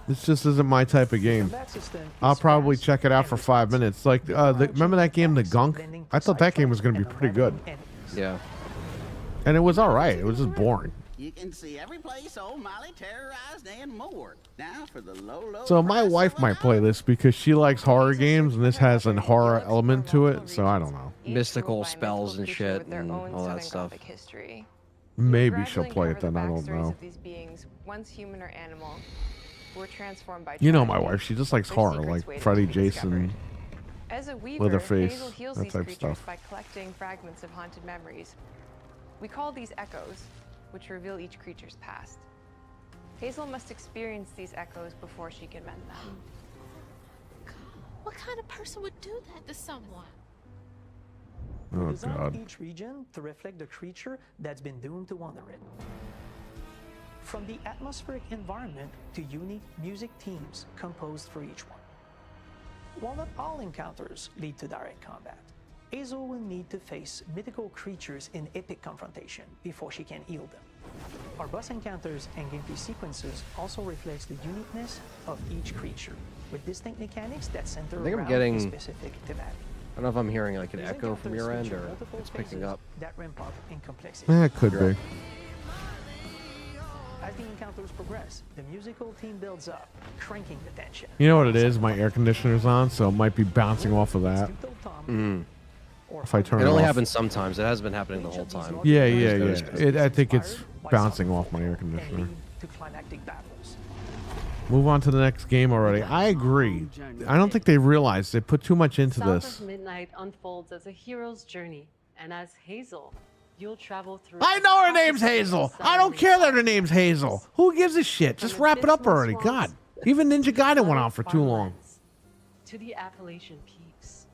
This just isn't my type of game. combat system I'll is probably fast check it out and for 5 minutes. Like, remember that game, The Gunk? I thought that game was going to be pretty good. Yeah. And it was all right. It was just boring. You can see every place old Molly terrorized and more. Now for the low So my wife might play this because she likes horror games, and this has a horror element to it. So I don't know. Mystical spells and shit and all that stuff. Maybe she'll play it then. I don't know. These beings, once human or animal, were transformed by You know my tragedy. wife. She just likes Their horror, secrets like waiting Freddy, to be discovered. Jason. As a weaver, Leatherface, Hazel heals that these type of creatures stuff. by collecting fragments of haunted memories. We call these echoes, which reveal each creature's past. Hazel must experience these echoes before she can mend them. What kind of person would do that to someone? Oh Design God. each region to reflect the creature that's been doomed to wander it. From the atmospheric environment to unique music themes composed for each one. While not all encounters lead to direct combat, Hazel will need to face mythical creatures in epic confrontation before she can heal them. Our boss encounters and gameplay sequences also reflects the uniqueness of each creature, with distinct mechanics that center I think I'm around getting- a specific thematic. I don't know if I'm hearing like an These echo from your encounters end feature or multiple it's picking phases up. that ramp up in complexity. Yeah, it could be. As the encounters progress, the musical theme builds up, cranking the tension. You know what it is? My air conditioner's on, so it might be bouncing off of that. If I turn It it only off. happens sometimes. It hasn't been happening the whole time. Yeah, yeah, yeah. I think it's bouncing off my air conditioner. To climactic battles. Move on to the next game already. I agree. I don't think they realize they put too much into South this. of Midnight unfolds as a hero's journey, and as Hazel, you'll travel through. I know her name's Hazel. I don't care that her name's Hazel. Who gives a shit? Just wrap it up already. God. Even Ninja Gaiden went on for too long. To the Appalachian Peaks.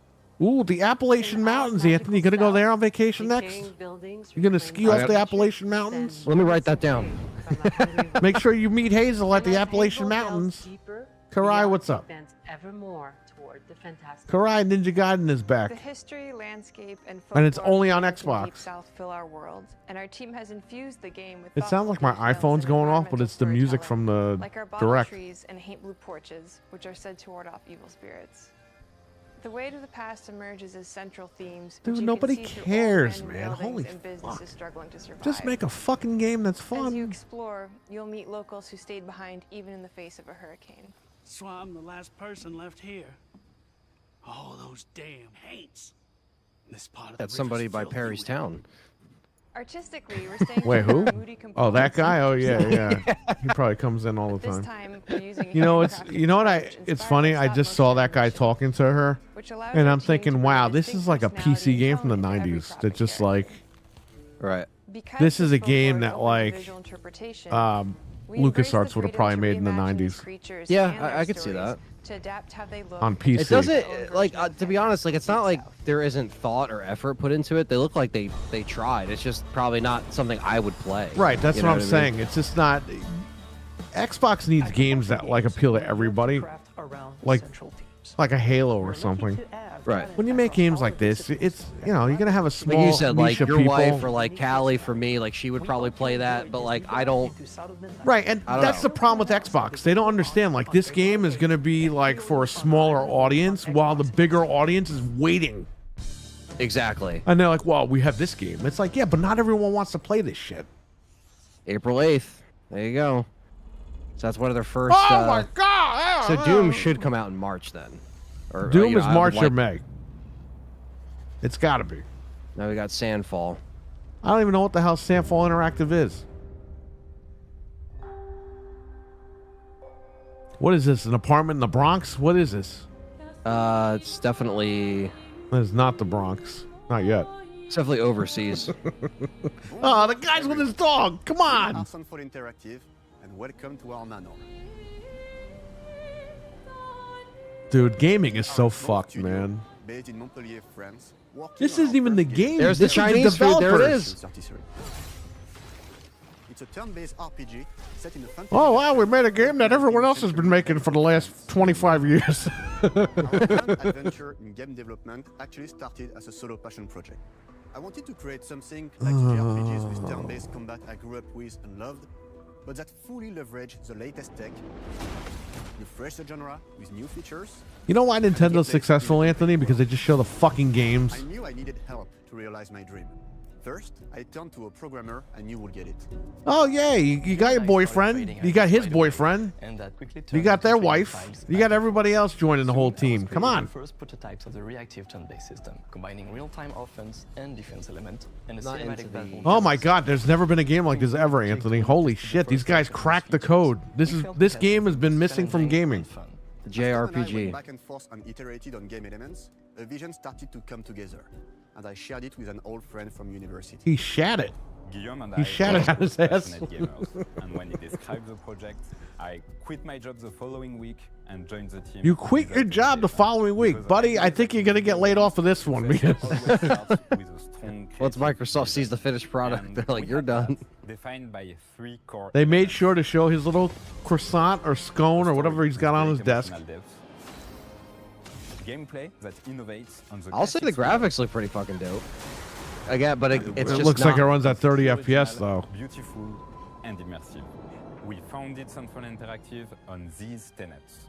Ooh, the Appalachian Mountains, Anthony. You gonna go there on vacation next? You gonna ski off the Appalachian Mountains? Let me write that down. Make sure you meet Hazel at the Appalachian Mountains. Karai, what's up? Evermore toward the fantastic. Karai, Ninja Gaiden is The back. history, landscape, and And it's folklore only on of the Xbox. Deep South fill our world, and our team has infused the game with It sounds like my iPhone's going off, but it's the music from the like our bottle direct. trees and Haint Blue porches, which are said to ward off evil spirits. The way to the past emerges as central themes. which Dude, you can nobody see through cares, old man. buildings Holy and businesses fuck. struggling to survive. Just make a fucking game that's As you fun. explore, you'll meet locals who stayed behind even in the face of a hurricane. So I'm the last person left here. All those damn haints. This part of That's the somebody river's by filthy Perry's with Town. Artistically, we're staying Wait, true who? to the moody Oh, that components guy? of Oh, each yeah, zone. yeah. He probably comes in all the This time. time, we're using a You know, it's handcrafted you know what I? approach It's inspired funny. by I just saw that guy talking to her, which allows and your I'm team to thinking, bring wow, a this is distinct like a personality PC game and from the tone to every '90s. That just project. like Right. Because this is the a game folklore that opens like visual interpretation, we embrace the LucasArts would have freedom probably to made in the reimagine these '90s creatures Yeah, and their I could see stories that. to adapt how they look on PC. It doesn't like to be honest, like it's not like there isn't thought or effort put into it. They look like they tried. It's just probably not something I would play. Right, that's You what know I'm I mean? saying. It's just not. Xbox needs games that like appeal to everybody, like a Halo or something. Right. When you make games like this, it's you're gonna have a small Like you said, like niche of your people. wife or like Callie for me, like she would probably play that, but like I don't. Right, and I don't that's know. the problem with Xbox. They don't understand. Like this game is gonna be like for a smaller audience, while the bigger audience is waiting. Exactly. And they're like, "Well, we have this game." It's like, yeah, but not everyone wants to play this shit. April 8th. There you go. So that's one of their first. Oh my god! So Doom should come out in March then. Or Doom you know, is I would March or like- May. It's got to be. Now we got Sandfall. I don't even know what the hell Sandfall Interactive is. What is this? An apartment in the Bronx? What is this? It's definitely. It's not the Bronx. Not yet. It's definitely overseas. Oh, the guy's with his dog. Come on. Arson for Interactive, and welcome to our manor. Dude, gaming is so fucked, man. Based in Montpellier, France. This isn't even the game. There's the This is Chinese food. There it developers. is. It's a turn-based RPG set in a fantasy. Oh, wow, we made a game that everyone else has been making for the last 25 years. Our current adventure in game development actually started as a solo passion project. I wanted to create something like JRPGs with turn-based combat I grew up with and loved, but that fully leveraged the latest tech, refresh the genre with new features. You know why Nintendo's successful, Anthony? Because they just show the fucking games. I knew I needed help to realize my dream. First, I turned to a programmer I knew would get it. Oh, yeah, you got your boyfriend. You got his boyfriend. You got their wife. You got everybody else joining the whole team. Come on. First prototypes of the reactive turn-based system, combining real-time offense and defense element, and a Not cinematic into battle. Oh my God, there's never been a game like this ever, Anthony. Holy shit, these guys cracked the code. This game has been missing from gaming. The After when I JRPG. went back and forth and iterated on game elements, a vision started to come together, and I shared it with an old friend from university. He shat it. Guillaume and He I shat it are out his both ass. passionate gamers, and when he described the project, I quit my job the following week and joined the team. You quit your job the following week, buddy. I think you're gonna get laid off of this one because Once Microsoft sees the finished product, they're like, "You're done." Defined by 3 core. they made sure to show his little croissant or scone or whatever he's got on his desk. Gameplay that innovates on the I'll say the graphics look pretty fucking dope. Again, but it's It just looks like not- it runs at 30 FPS though. Beautiful and immersive. We founded Central Interactive on these tenets.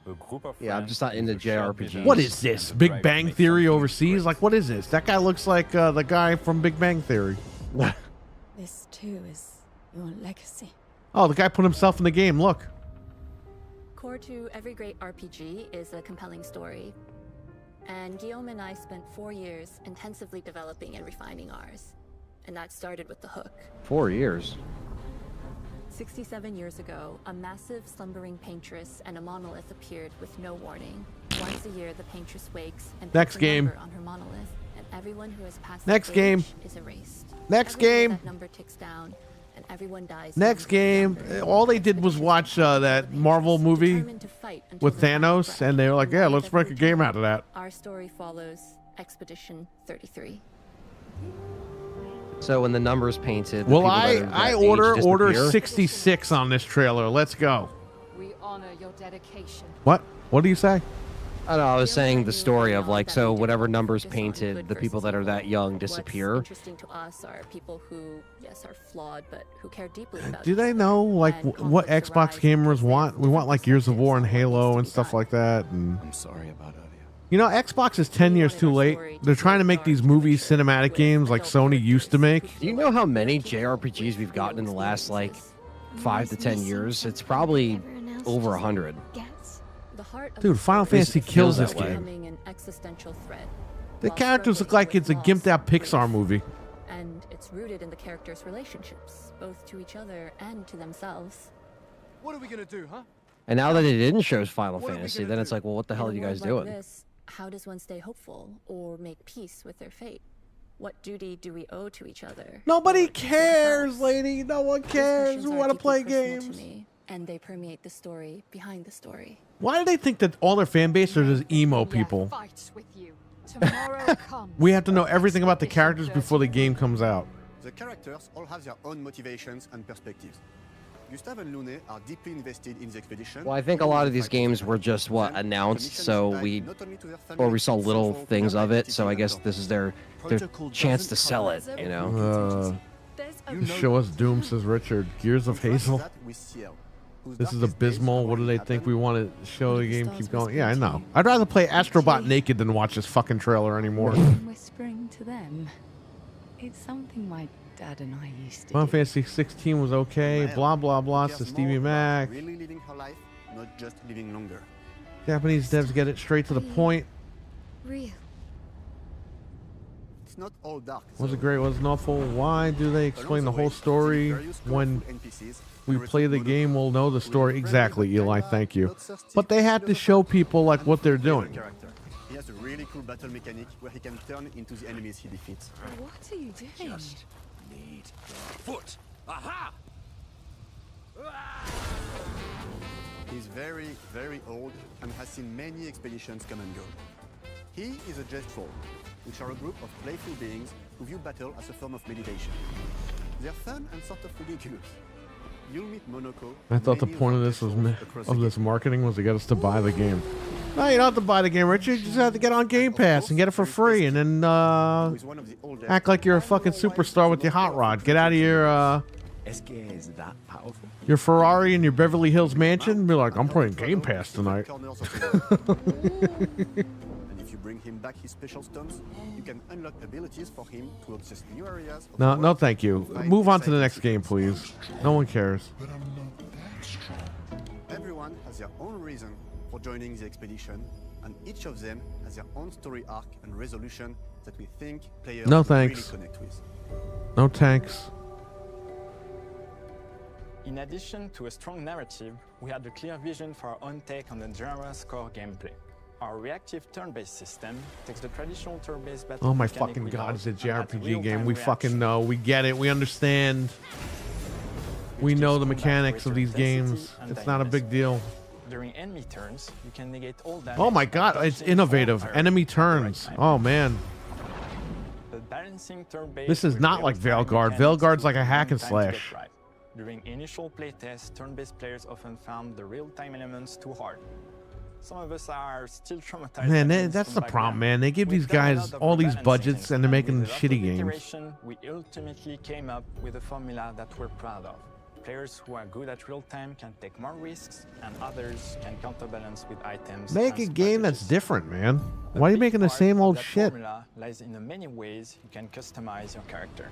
A group of Yeah, I'm just not friends into with a shared JRPGs. vision What is this? and the Big drive to Bang make Theory something overseas? Like, what is this? That guy looks like the guy from Big Bang Theory. This too is your legacy. Oh, the guy put himself in the game. Look. Core to every great RPG is a compelling story. And Guillaume and I spent 4 years intensively developing and refining ours. And that started with the hook. 4 years. 67 years ago, a massive slumbering paintress and a monolith appeared with no warning. Once a year, the paintress wakes and Next puts a game. number on her monolith, and everyone who has passed Next that game. age is erased. Next Every year game. that number ticks down, and everyone dies. Next game. All they did was watch that Marvel movie with Thanos, and they were like, "Yeah, let's make a game out of that." Our story follows Expedition 33. So when the number's painted, the Well, people that are that I age order disappear? 66 on this trailer. Let's go. We honor your dedication. What? What do you say? I know. I was saying the story of like, so whatever number's painted, the people that are that young disappear. What's interesting to us are people who, yes, are flawed, but who care deeply about Do they know like what Xbox gamers want? We want like Gears of War and Halo and stuff like that. And I'm sorry about earlier. you know, Xbox is 10 years too late. They're trying to make these movies cinematic games like Sony used to make. Do you know how many JRPGs we've gotten in the last like 5 to 10 years? It's probably over 100. the heart of Dude, Final Fantasy kills this that way. game. becoming an existential threat. The while characters look struggling like it's a with gimped out loss, Pixar movie. and it's rooted in the characters' relationships, both to each other and to themselves. What are we gonna do, huh? And now that it didn't show Final What are we Fantasy, gonna then it's do? like, well, what the hell are In a you guys world like doing? this, how does one stay hopeful or make peace with their fate? What duty do we owe to each other? Nobody or to cares, ourselves? lady. No one These cares. questions We are want to deeply play personal to games. me, and they permeate the story behind the story. Why do they think that all their fan base are just emo people? Fights with you. Tomorrow comes. We have to know everything about the characters before the game comes out. The characters all have their own motivations and perspectives. Gustave and Lune are deeply invested in the expedition. Well, I think a lot of these games were just what announced, so we saw little things of it. So I guess this is their chance to sell it. You know. Show us Doom, says Richard. Gears of Hazel. This is abysmal. What do they think we want to show the game? Keep going. Yeah, I know. I'd rather play Astrobot naked than watch this fucking trailer anymore. I'm whispering to them. It's something my Dad and I used to Final do. Fantasy 16 was okay. Mel, Blah blah blah. cares So more Stevie about Mac. really living her life, not just living longer. Japanese devs get it straight to the point. Real. It's not all dark. Was it great? Was it awful? Why do they explain the whole story when we play the game? We'll know the story exactly. Eli, thank you. But they had to show people like what they're doing. He has a really cool battle mechanic where he can turn into the enemies he defeats. What are you doing? Just need foot. Aha! He's very, very old and has seen many expeditions come and go. He is a Jestful, which are a group of playful beings who view battle as a form of meditation. They're fun and sort of ridiculous. You'll meet Monoko. I thought the point of this was marketing was to get us to buy the game. No, you don't have to buy the game, Richard. You just have to get on Game Pass and get it for free, and then act like you're a fucking superstar with your hot rod. Get out of your Is that powerful? your Ferrari and your Beverly Hills mansion. Be like, I'm playing Game Pass tonight. And if you bring him back his special stones, you can unlock abilities for him to access new areas. Of No, the no, world thank you. and find Move on to the exciting next game, please. No one cares. Everyone has their own reason for joining the expedition, and each of them has their own story arc and resolution that we think players No will thanks. really connect with. No tanks. In addition to a strong narrative, we had a clear vision for our own take on the genre's core gameplay. Our reactive turn-based system takes the traditional turn-based battle Oh my mechanic fucking we god, know it's a and adds JRPG real-time game. We reaction. fucking know. We get it. We understand. We know the mechanics of these games. It's not a big deal. During enemy turns, you can negate all damage. Oh my by god, it's dodging innovative. all Enemy parries at the right turns. time. Oh man. But balancing turn-based This is with not like real-time Veilguard. mechanics Veilguard's took like a a hack long and time to get slash. right. During initial playtests, turn-based players often found the real-time elements too hard. Some of us are still traumatized. Man, by things that's from the back problem, then. man. They give We've these done a guys lot of all these rebalancing budgets and they're with making a lot of shitty games. iteration, we ultimately came up with a formula that we're proud of. Players who are good at real-time can take more risks, and others can counterbalance with items. Make a and game that's strategies. different, man. A Why are you big making the part same of old that shit? Formula lies in the many ways you can customize your character.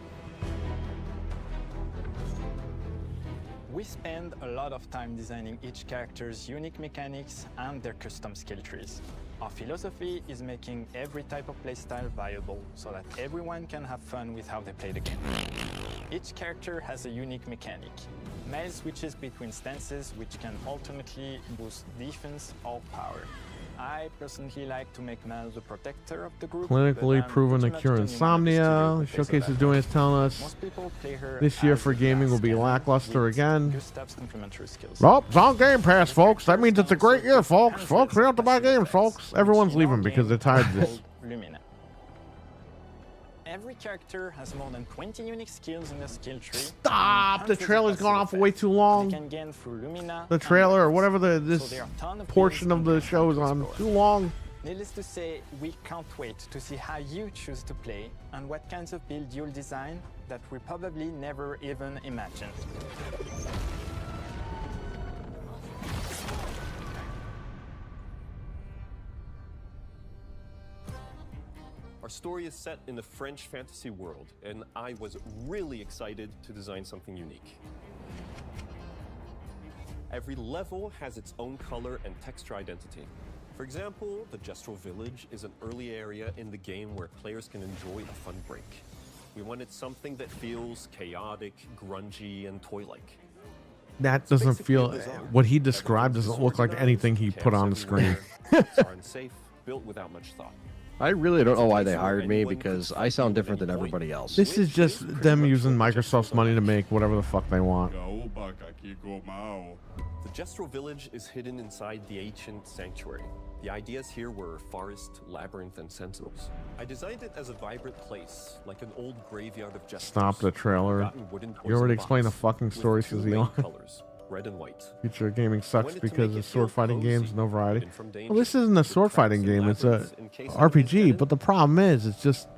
We spend a lot of time designing each character's unique mechanics and their custom skill trees. Our philosophy is making every type of playstyle viable so that everyone can have fun with how they play the game. Each character has a unique mechanic. Mel switches between stances which can alternately boost defense or power. I personally like to make Mel the protector of the group. Clinically but I'm proven to pretty much cure the only one at the insomnia. studio who The plays showcase that is doing way. is telling us Most people play her this year as for a gaming will fast be scanner lackluster with again. Gustav's complementary skills. Oh, it's on Game Pass, folks. That means it's a great year, folks. Folks, we don't have to buy games, folks. Everyone's leaving because they're tired of this. Lumina. Every character has more than 20 unique skills in the skill tree. Stop! The trailer's gone on for way too They long. can gain through Lumina The and trailer or weapons. whatever So this there are a ton of portion builds of the and show is to on explore. too long. Needless to say, we can't wait to see how you choose to play and what kinds of build you'll design that we probably never even imagined. Our story is set in the French fantasy world, and I was really excited to design something unique. Every level has its own color and texture identity. For example, the Gestural Village is an early area in the game where players can enjoy a fun break. We wanted something that feels chaotic, grungy, and toy-like. That doesn't feel. What he described doesn't look like anything he put on the screen. It's are unsafe, built without much thought. I really don't know why they hired me because I sound different than everybody else. This is just them using Microsoft's money to make whatever the fuck they want. The Gestural Village is hidden inside the ancient sanctuary. The ideas here were forest, labyrinth, and sentinels. I designed it as a vibrant place, like an old graveyard of jesters. Stop the trailer. Forgotten wooden You already poison explained the box fucking with story, two Suzie. main colors, red and white. Future gaming sucks wanted to because make of it sword feel fighting cozy, games, no variety. hidden from Well, this danger, isn't a with sword traps fighting and game, it's a labyrinths in case anyone is RPG, hidden. but the problem is, it's just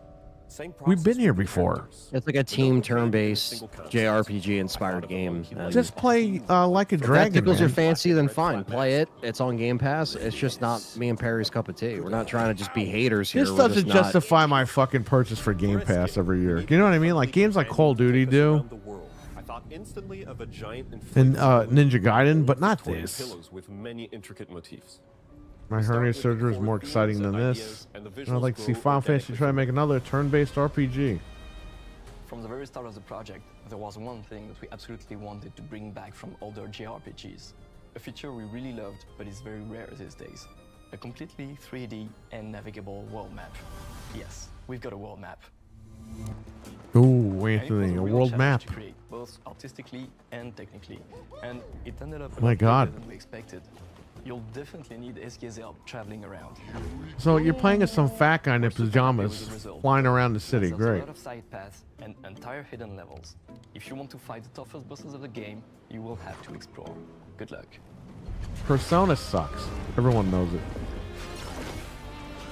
We've been here before. It's like a team turn-based JRPG-inspired game. Just play Like a If that Dragon. tickles your Man. fancy, then fine, play it. It's on Game Pass. It's just not me and Perry's cup of tea. We're not trying to just be haters here. This We're doesn't just not- justify my fucking purchase for Game Pass every year. You know what I mean? Like games like Call of Duty do, I thought instantly of a giant and Ninja Gaiden, but not Victorian this. pillows with many intricate motifs. My hernia surgery is more exciting than this. And I'd like to see Final Fantasy try to make another turn-based RPG. From the very start of the project, there was one thing that we absolutely wanted to bring back from older JRPGs. A feature we really loved, but is very rare these days. A completely 3D and navigable world map. Yes, we've got a world map. Ooh, And it Anthony, was a real world challenge map. to create, both artistically and technically. And it ended up a My lot God. better than we expected. You'll definitely need SK's help traveling around. So you're playing as some fat guy in his pajamas, flying around the city. There's Great. a lot of side paths and entire hidden levels. If you want to fight the toughest bosses of the game, you will have to explore. Good luck. Persona sucks. Everyone knows it.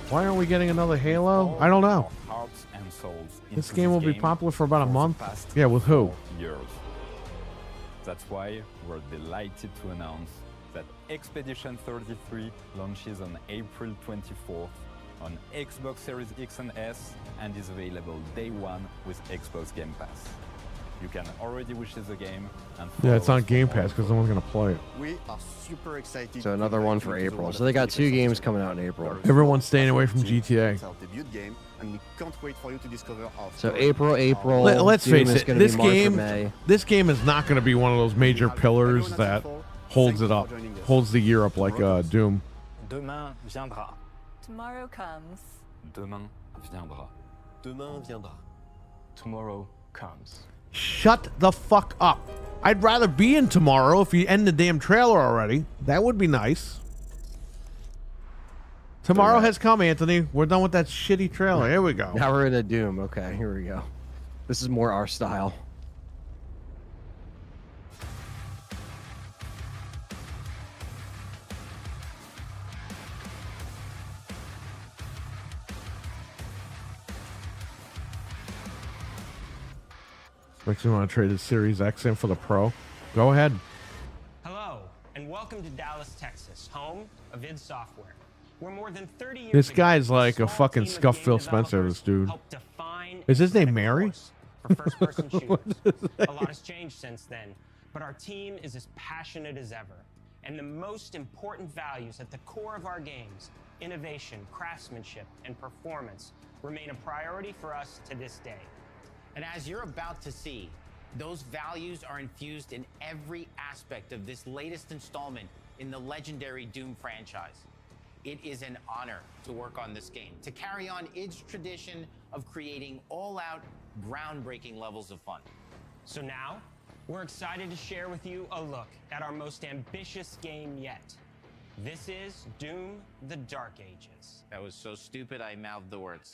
Why aren't we getting another Halo? I don't know. Hearts and souls This into game will be game popular for about a the month. past Yeah, with who? 4 years. That's why we're delighted to announce that Expedition 33 launches on April 24th on Xbox Series X and S and is available day one with Xbox Game Pass. You can already wishlist the game and Yeah, it's follow on us Game for Pass all because no one's gonna play it. We are super excited. So another one for April. So they got 2 games coming out in April. Everyone's staying away from GTA. It's our debut game, and we can't wait for you to discover our So story. April. Let's Doom face is it. gonna This be March or game, May. this game is not going to be one of those major pillars that holds it up, holds the year up like Doom. Demain viendra. Tomorrow comes. Demain viendra. Demain viendra. Tomorrow comes. Shut the fuck up. I'd rather be in tomorrow if you end the damn trailer already. That would be nice. Tomorrow has come, Anthony. We're done with that shitty trailer. Here we go. Now we're in a Doom. Okay, here we go. This is more our style. Makes me want to trade the Series X in for the Pro. Go ahead. Hello, and welcome to Dallas, Texas, home of id Software. We're more than 30 years This ago, guy's like a small fucking team of scuffed game Phil Spencer, developers this dude. helped define Is his and set name a Mary? course for first-person shooters. A lot has changed since then, but our team is as passionate as ever. And the most important values at the core of our games, innovation, craftsmanship, and performance, remain a priority for us to this day. And as you're about to see, those values are infused in every aspect of this latest installment in the legendary Doom franchise. It is an honor to work on this game, to carry on id's tradition of creating all-out, groundbreaking levels of fun. So now, we're excited to share with you a look at our most ambitious game yet. This is Doom: The Dark Ages. That was so stupid I mouthed the words.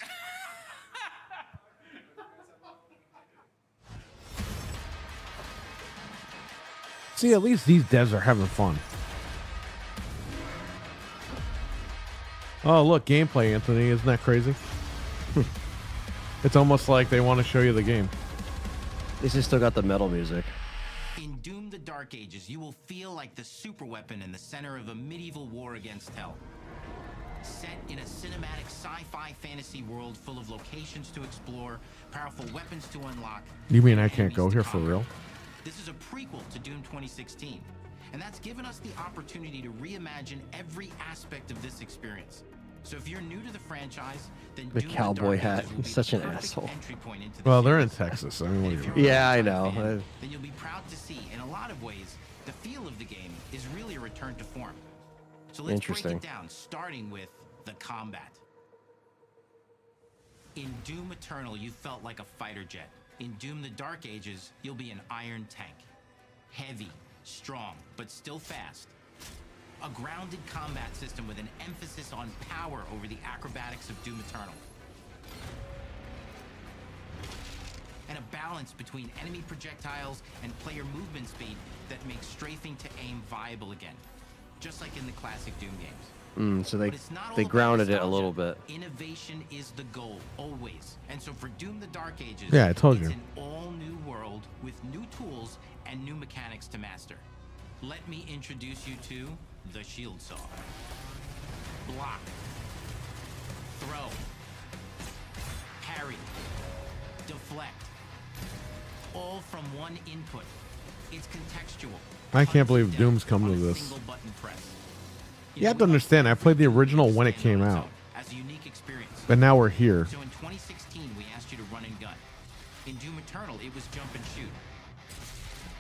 See, at least these devs are having fun. Oh, look, gameplay, Anthony. Isn't that crazy? It's almost like they want to show you the game. This has still got the metal music. In Doom: The Dark Ages, you will feel like the superweapon in the center of a medieval war against hell. Set in a cinematic sci-fi fantasy world full of locations to explore, powerful weapons to unlock. You mean I can't go here for real? This is a prequel to Doom 2016, and that's given us the opportunity to reimagine every aspect of this experience. So if you're new to the franchise, then The Doom: cowboy Dark hat. Ages will He's be such the an perfect asshole. entry point into the Well, they're in series. Texas. I mean, what do you If Yeah, I you're a know. fan, then you'll be proud to see, in a lot of ways, the feel of the game is really a return to form. So let's break Interesting. it down, starting with the combat. In Doom Eternal, you felt like a fighter jet. In Doom: The Dark Ages, you'll be an iron tank. Heavy, strong, but still fast. A grounded combat system with an emphasis on power over the acrobatics of Doom Eternal. And a balance between enemy projectiles and player movement speed that makes strafing to aim viable again, just like in the classic Doom games. So they grounded it a little bit. Innovation is the goal, always. And so for Doom the Dark Ages, Yeah, I told it's you. an all-new world with new tools and new mechanics to master. Let me introduce you to the Shield Saw. Block. Throw. Parry. Deflect. All from one input. It's contextual. I can't believe Doom's come to this. Single button press. You have to understand, I played the original when it came out. As a unique experience. But now we're here. So in 2016, we asked you to run and gun. In Doom Eternal, it was jump and shoot.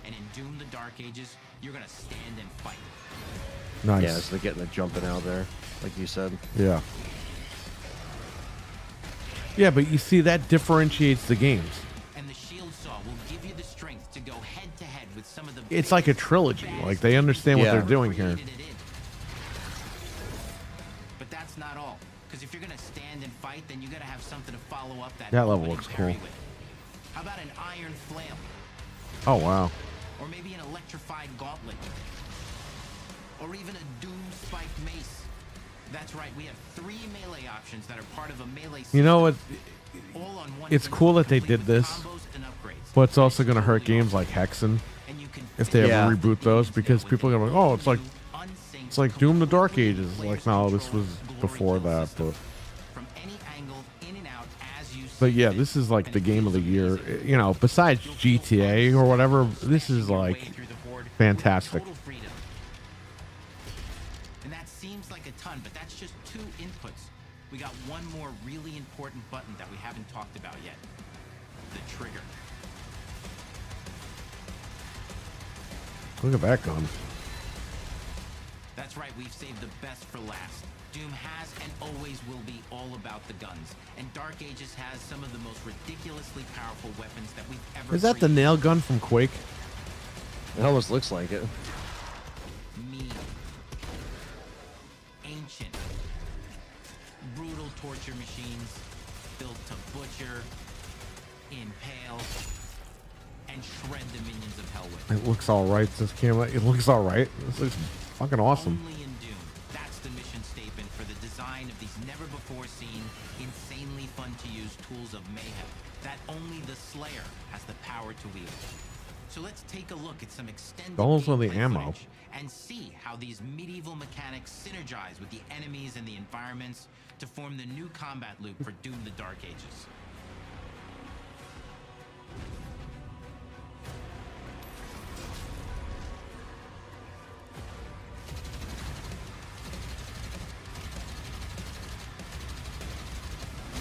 And in Doom the Dark Ages, you're gonna stand and fight. Nice. Yeah, so they're getting the jumping out there, like you said. Yeah. Yeah, but you see, that differentiates the games. And the Shield Saw will give you the strength to go head to head with some of the It's like a trilogy. Like, they understand what they're doing here. But that's not all. Because if you're gonna stand and fight, then you gotta have something to follow up that. That level opening looks parry cool. with. How about an iron flail? Oh, wow. Or maybe an electrified gauntlet. Or even a Doom spiked mace. That's right, we have 3 melee options that are part of a melee system. You know what? All on one It's cool that they did this, but it's also going to hurt games like Hexen if they ever reboot those, because people are going to go, oh, it's like Doom the Dark Ages. Like, no, this was before that, but yeah, this is like the game of the year. You know, besides GTA or whatever, this is like fantastic. And that seems like a ton, but that's just 2 inputs. We got one more really important button that we haven't talked about yet. The trigger. Look at that gun. That's right, we've saved the best for last. Doom has and always will be all about the guns. And Dark Ages has some of the most ridiculously powerful weapons that we've ever Is that the nail gun from Quake? It almost looks like it. Mean. Ancient. Brutal torture machines built to butcher, impale, and shred the minions of hell with. It looks all right. This camera, it looks all right. This looks fucking awesome. Only in Doom. That's the mission statement for the design of these never-before-seen, insanely fun-to-use tools of mayhem that only the Slayer has the power to wield. So let's take a look at some extended Those are the gameplay ammo. footage and see how these medieval mechanics synergize with the enemies and the environments to form the new combat loop for Doom the Dark Ages.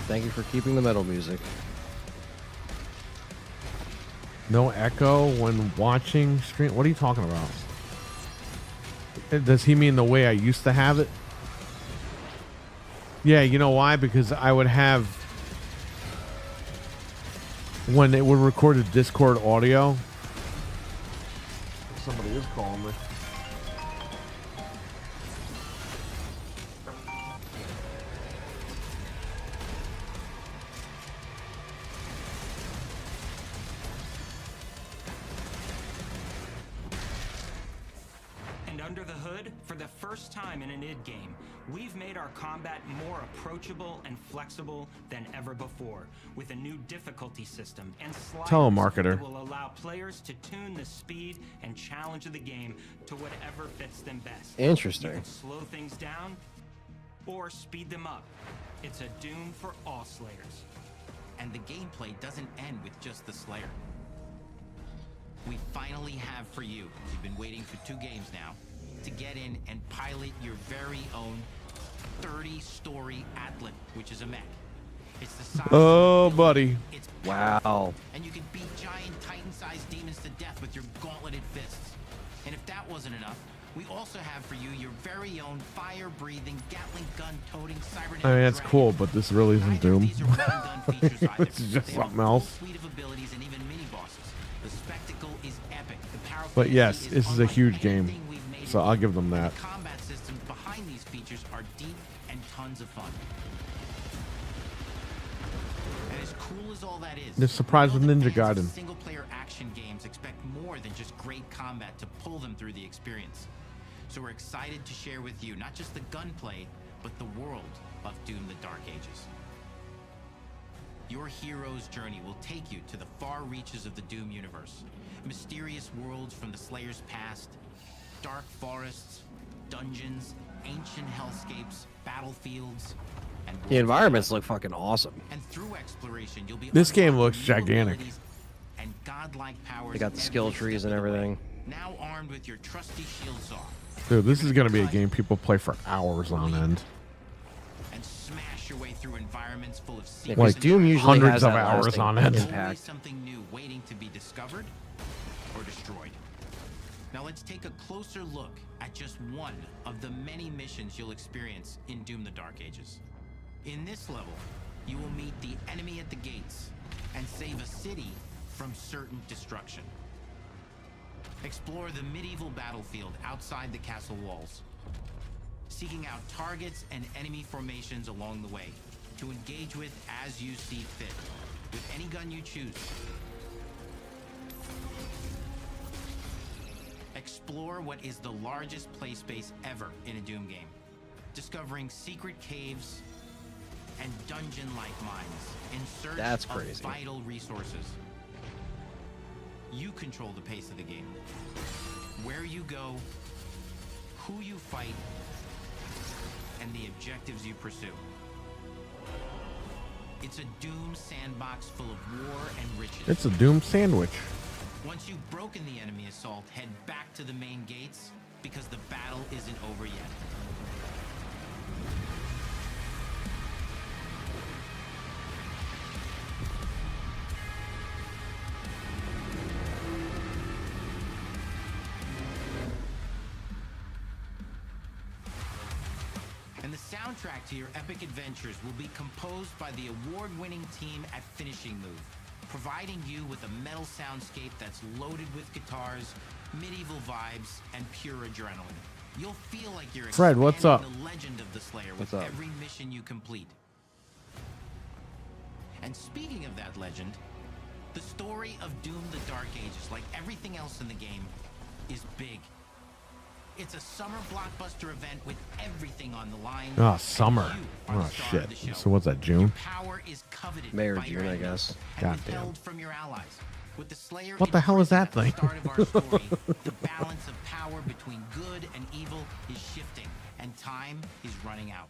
Thank you for keeping the metal music. No echo when watching stream. What are you talking about? Does he mean the way I used to have it? Yeah, you know why? Because I would have, when it would record a Discord audio. Somebody is calling me. And under the hood, for the first time in an id game, we've made our combat more approachable and flexible than ever before, with a new difficulty system and sliders Telemarketer. that will allow players to tune the speed and challenge of the game to whatever fits them best. Interesting. You can slow things down or speed them up. It's a Doom for all Slayers. And the gameplay doesn't end with just the Slayer. We finally have for you, you've been waiting for 2 games now, to get in and pilot your very own 30-story Atlan, which is a mech. It's the size Oh, buddy. It's Wow. and you can beat giant Titan-sized demons to death with your gauntleted fists. And if that wasn't enough, we also have for you your very own fire-breathing, Gatling gun-toting cybernetic I mean, that's dragon. cool, but this really isn't Doom. These are one-and-done features either. It's just They have something a full else. suite of abilities and even mini-bosses. The spectacle is epic. The power But yes, fantasy this is a unlike huge game, anything we've made so in I'll give them and that. The combat systems behind these features are deep and tons of fun. And as cool as all that is, They're surprised with Ninja Gaiden. single-player action games expect more than just great combat to pull them through the experience. So we're excited to share with you not just the gunplay, but the world of Doom: The Dark Ages. Your hero's journey will take you to the far reaches of the Doom universe. Mysterious worlds from the Slayer's past, dark forests, dungeons, ancient hellscapes, battlefields, and The environments look fucking awesome. And through exploration, you'll be This game looks gigantic. and godlike powers. They got the skill trees and everything. Now armed with your trusty shield saw. Dude, this is going to be a game people play for hours on end. And smash your way through environments full of Yeah, secrets. 'cause Doom usually hundreds has of that hours lasting on end. Always impact. something new waiting to be discovered or destroyed. Now let's take a closer look at just one of the many missions you'll experience in Doom: The Dark Ages. In this level, you will meet the enemy at the gates and save a city from certain destruction. Explore the medieval battlefield outside the castle walls, seeking out targets and enemy formations along the way to engage with as you see fit, with any gun you choose. Explore what is the largest play space ever in a Doom game, discovering secret caves and dungeon-like mines in search That's of crazy. vital resources. You control the pace of the game. Where you go, who you fight, and the objectives you pursue. It's a Doom sandbox full of war and riches. It's a Doom sandwich. Once you've broken the enemy assault, head back to the main gates because the battle isn't over yet. And the soundtrack to your epic adventures will be composed by the award-winning team at Finishing Move, providing you with a metal soundscape that's loaded with guitars, medieval vibes, and pure adrenaline. You'll feel like you're Fred, what's up? expanding the legend of the Slayer with What's up? every mission you complete. And speaking of that legend, the story of Doom: The Dark Ages, like everything else in the game, is big. It's a summer blockbuster event with everything on the line. Oh, summer. Oh, shit. So what's that, June? Power is coveted May or by your June, I enemies guess. and God damn. withheld from your allies. With the Slayer What the hell is that thing? start of our story, the balance of power between good and evil is shifting, and time is running out.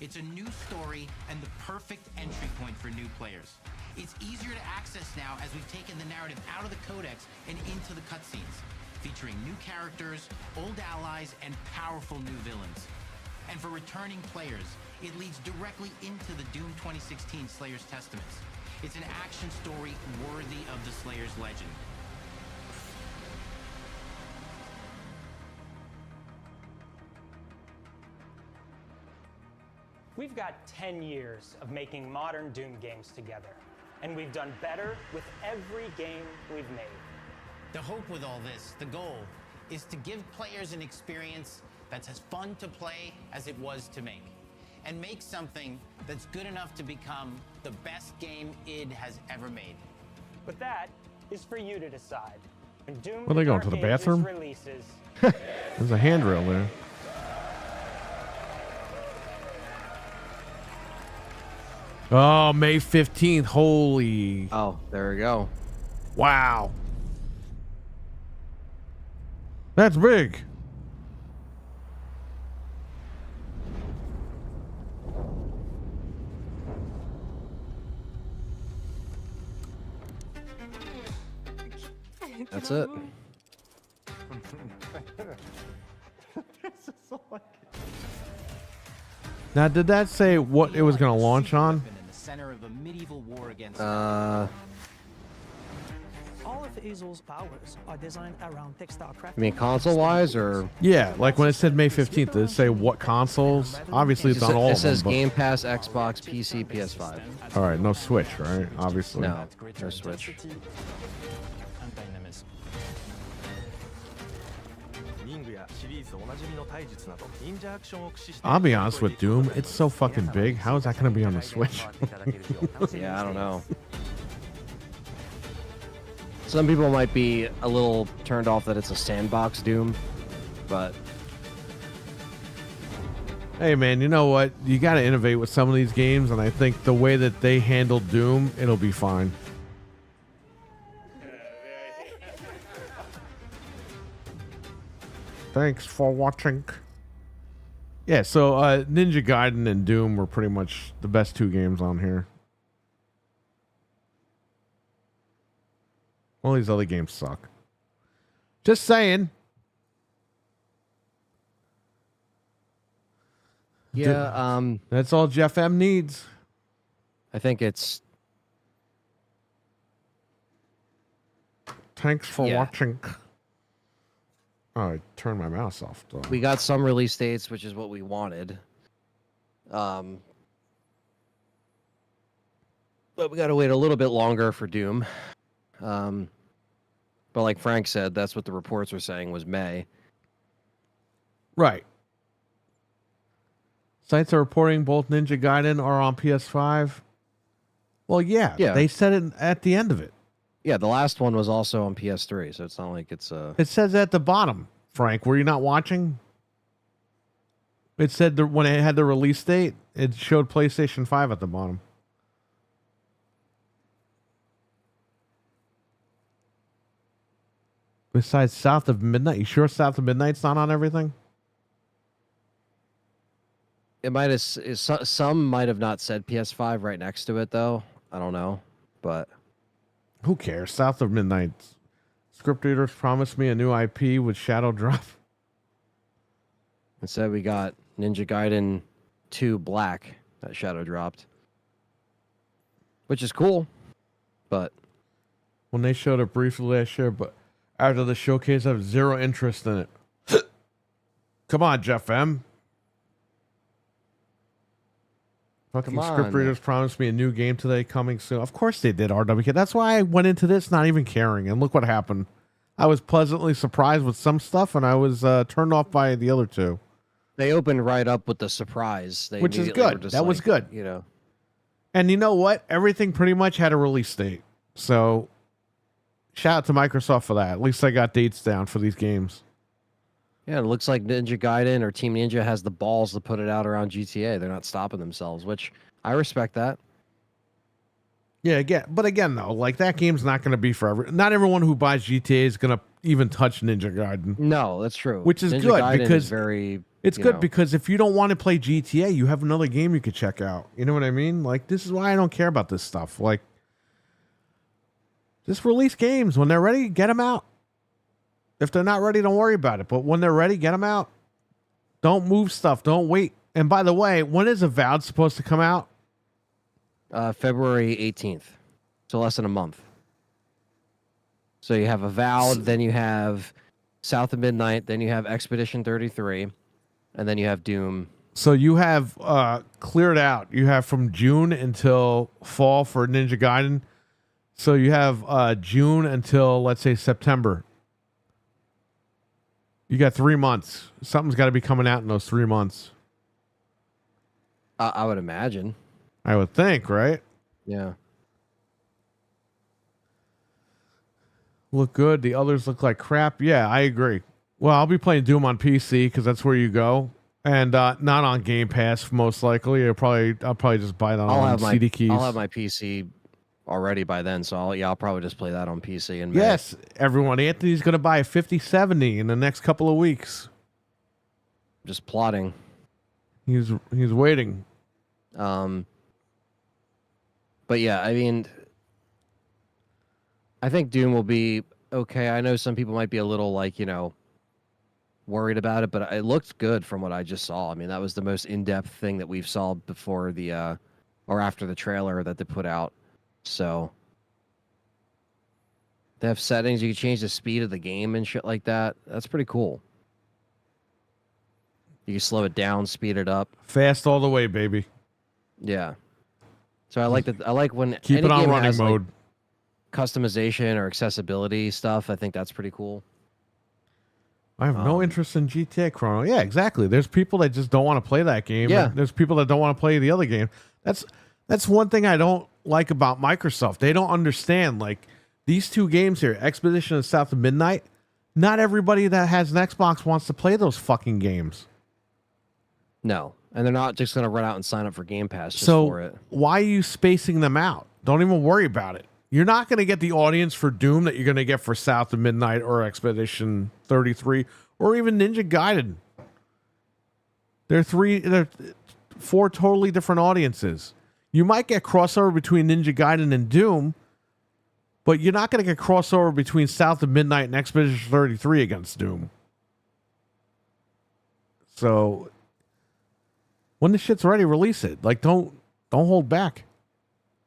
It's a new story and the perfect entry point for new players. It's easier to access now as we've taken the narrative out of the codex and into the cutscenes, featuring new characters, old allies, and powerful new villains. And for returning players, it leads directly into the Doom 2016 Slayer's Testaments. It's an action story worthy of the Slayer's legend. We've got 10 years of making modern Doom games together, and we've done better with every game we've made. The hope with all this, the goal, is to give players an experience that's as fun to play as it was to make, and make something that's good enough to become the best game id has ever made. But that is for you to decide. When Doom: Were they going to the Dark Ages bathroom? releases, There's a handrail there. Oh, May 15th. Holy. Oh, there we go. Wow. That's big. That's it. Now, did that say what it was going to launch on? In the center of a medieval war against All of Hazel's powers are designed around textile crafting. I mean, console-wise, or Yeah, like when it said May 15th, did it say what consoles? Obviously, it's on all it of them. says but- Game Pass, Xbox, PC, PS5. All right, no Switch, right? Obviously. No, no Switch. and dynamism. I'll be honest with Doom, it's so fucking big. How is that going to be on the Switch? Yeah, I don't know. Some people might be a little turned off that it's a sandbox Doom, but Hey man, you know what? You got to innovate with some of these games, and I think the way that they handled Doom, it'll be fine. Thanks for watching. Yeah, so Ninja Gaiden and Doom were pretty much the best 2 games on here. All these other games suck. Just saying. Yeah, that's all Jeff M needs. I think it's... Thanks for watching. Oh, I turned my mouse off, though. We got some release dates, which is what we wanted. But we got to wait a little bit longer for Doom. But like Frank said, that's what the reports were saying was May. Right. Sites are reporting both Ninja Gaiden are on PS5. Well, yeah. They said it at the end of it. Yeah, the last one was also on PS3, so it's not like it's... It says at the bottom, Frank. Were you not watching? It said that when it had the release date, it showed PlayStation 5 at the bottom. Besides South of Midnight, you sure South of Midnight's not on everything? It might have... Some might have not said PS5 right next to it, though. I don't know, but... Who cares? South of Midnight. Script readers promised me a new IP with Shadow Drop. Instead, we got Ninja Gaiden 2 Black that Shadow dropped. Which is cool, but... When they showed it briefly last year, but after the showcase, I have zero interest in it. Come on, Jeff M. Fucking script readers promised me a new game today coming soon. Of course they did, RWK. That's why I went into this not even caring. And look what happened. I was pleasantly surprised with some stuff, and I was turned off by the other 2. They opened right up with the surprise. They Which is immediately good. were just That was like, good. You know. And you know what? Everything pretty much had a release date. So shout out to Microsoft for that. At least I got dates down for these games. Yeah, it looks like Ninja Gaiden or Team Ninja has the balls to put it out around GTA. They're not stopping themselves, which I respect that. Yeah, again, though, like that game's not going to be forever. Not everyone who buys GTA is going to even touch Ninja Gaiden. No, that's true. Which is Ninja good Gaiden because is very, it's you good know, because if you don't want to play GTA, you have another game you could check out. You know what I mean? Like, this is why I don't care about this stuff. Like, just release games when they're ready. Get them out. If they're not ready, don't worry about it. But when they're ready, get them out. Don't move stuff. Don't wait. And by the way, when is Avowed supposed to come out? February 18th. So less than a month. So you have Avowed, then you have South of Midnight, then you have Expedition 33, and then you have Doom. So you have cleared out. You have from June until fall for Ninja Gaiden. So you have June until, let's say, September. You got 3 months. Something's got to be coming out in those 3 months. I would imagine. I would think, right? Yeah. Look good. The others look like crap. Yeah, I agree. Well, I'll be playing Doom on PC because that's where you go, and not on Game Pass most likely. I'll probably just buy that on CD keys. I'll have my PC already by then, so I'll probably just play that on PC. And yes, everyone. Anthony's going to buy a 5070 in the next couple of weeks. Just plotting. He's waiting. But yeah, I mean, I think Doom will be okay. I know some people might be a little worried about it, but it looked good from what I just saw. I mean, that was the most in-depth thing that we've saw before the or after the trailer that they put out. So they have settings. You can change the speed of the game and shit like that. That's pretty cool. You can slow it down, speed it up. Fast all the way, baby. Yeah. So I like that. I like when keep any it on game running has, mode. Customization or accessibility stuff. I think that's pretty cool. I have no interest in GTA Chrono. Yeah, exactly. There's people that just don't want to play that game. Yeah. There's people that don't want to play the other game. That's one thing I don't like about Microsoft. They don't understand, like, these 2 games here, Expedition and South of Midnight, not everybody that has an Xbox wants to play those fucking games. No. and they're not just going to run out and sign up for Game Pass just for it. Why are you spacing them out? Don't even worry about it. You're not going to get the audience for Doom that you're going to get for South of Midnight or Expedition 33 or even Ninja Gaiden. They're 4 totally different audiences. You might get crossover between Ninja Gaiden and Doom, but you're not going to get crossover between South of Midnight and Expedition 33 against Doom. So when the shit's ready, release it. Like, don't hold back.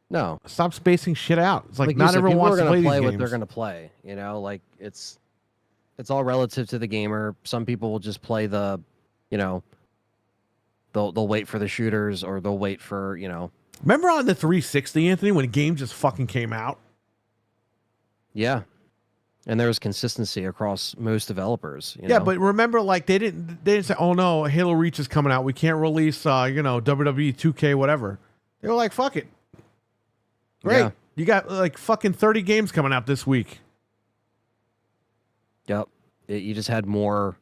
No, stop spacing shit out. It's like you not said, everyone wants to play these what games. they're going to play. You know, like it's all relative to the gamer. Some people will just play the, you know, they'll wait for the shooters, or they'll wait for, you know. Remember on the 360, Anthony, when a game just fucking came out? Yeah. And there was consistency across most developers. You Yeah, know? but remember, like they didn't say, "Oh no, Halo Reach is coming out. We can't release, WWE 2K, whatever." They were like, "Fuck it, great. Yeah. You got like fucking 30 games coming out this week." Yep. You just had more.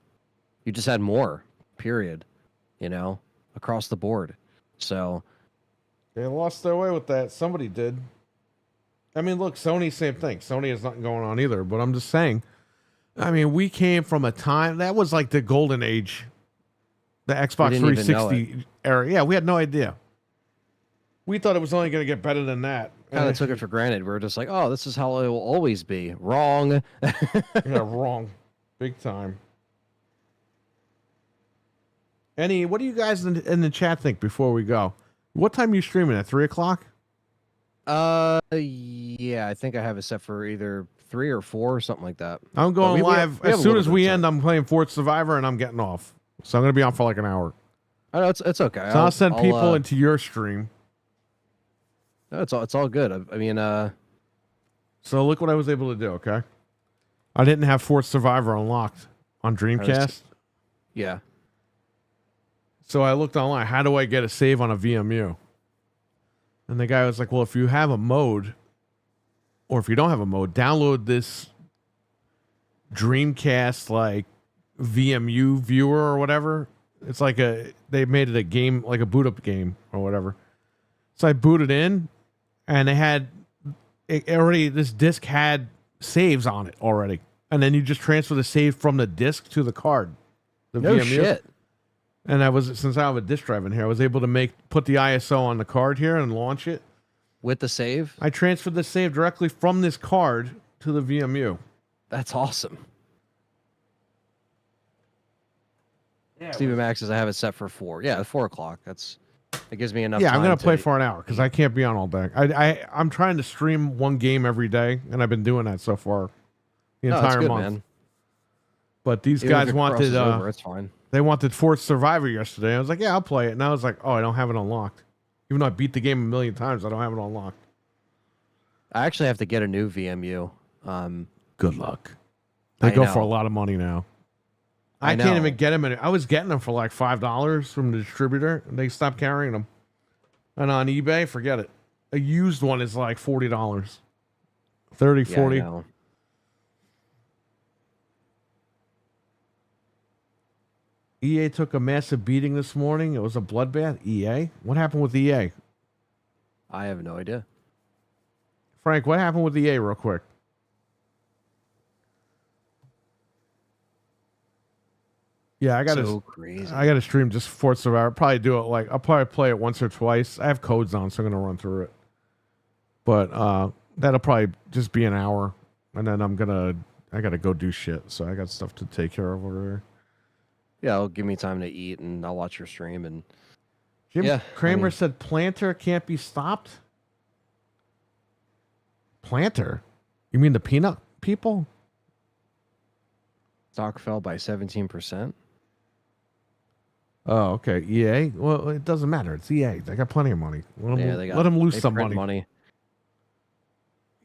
You just had more. Period. You know, across the board. So they lost their way with that. Somebody did. I mean, look, Sony, same thing. Sony has nothing going on either, but I'm just saying. I mean, we came from a time that was like the golden age, the Xbox 360 era. Yeah, we had no idea. We thought it was only going to get better than that. Kind of took it for granted. We were just like, oh, this is how it will always be. Wrong. Yeah, wrong. Big time. What do you guys in the chat think before we go? What time are you streaming at? 3 o'clock? Yeah, I think I have it set for either 3 or 4 or something like that. I'm going live. As soon as we end, I'm I'm playing Fort Survivor and I'm getting off. So I'm going to be on for like an hour. I know it's okay. So I'll send people into your stream. No, it's all good. I mean, So look what I was able to do, okay? I didn't have Fort Survivor unlocked on Dreamcast. Yeah. So I looked online. How do I get a save on a VMU? And the guy was like, well, if you have a mode, or if you don't have a mode, download this Dreamcast like VMU viewer or whatever. It's like they made it a game, like a boot up game or whatever. So I booted in, and this disc had saves on it already. And then you just transfer the save from the disc to the card. The no VMU. shit. And since I have a disk drive in here, I was able to put the ISO on the card here and launch it. With the save? I transferred the save directly from this card to the VMU. That's awesome. Yeah, Steven Max says I have it set for 4. Yeah, 4 o'clock. That gives me enough time. Yeah, I'm going to play for an hour because I can't be on all day. I'm trying to stream one game every day, and I've been doing that so far the entire good, month. Man. But these Even guys if it wanted... crosses over, it's fine. They wanted Fort Survivor yesterday. I was like, yeah, I'll play it. And I was like, oh, I don't have it unlocked. Even though I beat the game a million times, I don't have it unlocked. I actually have to get a new VMU. Good luck. They go for a lot of money now. I can't even get them. I was getting them for like $5 from the distributor, and they stopped carrying them. And on eBay, forget it. A used one is like $40. 30, 40. I know. EA took a massive beating this morning. It was a bloodbath. EA? What happened with EA? I have no idea. Frank, what happened with EA real quick? Yeah, I got to stream just Fort Survivor. I'll probably play it once or twice. I have codes on, so I'm going to run through it. But that'll probably just be an hour, and then I got to go do shit. So I got stuff to take care of over there. Yeah, it'll give me time to eat, and I'll watch your stream. And Jim Kramer said Planter can't be stopped. Planter? You mean the peanut people? Stock fell by 17%. Oh, okay. EA? Well, it doesn't matter. It's EA. They got plenty of money. Let them lose some money.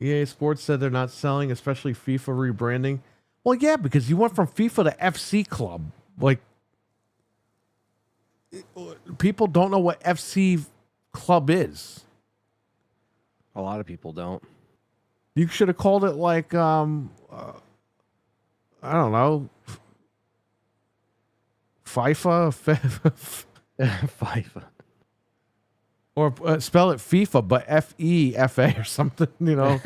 EA Sports said they're not selling, especially FIFA rebranding. Well, yeah, because you went from FIFA to FC Club. Like, people don't know what FC Club is. A lot of people don't. You should have called it like, I don't know, FIFA. FIFA. Or spell it FIFA, but FIFA or something, you know.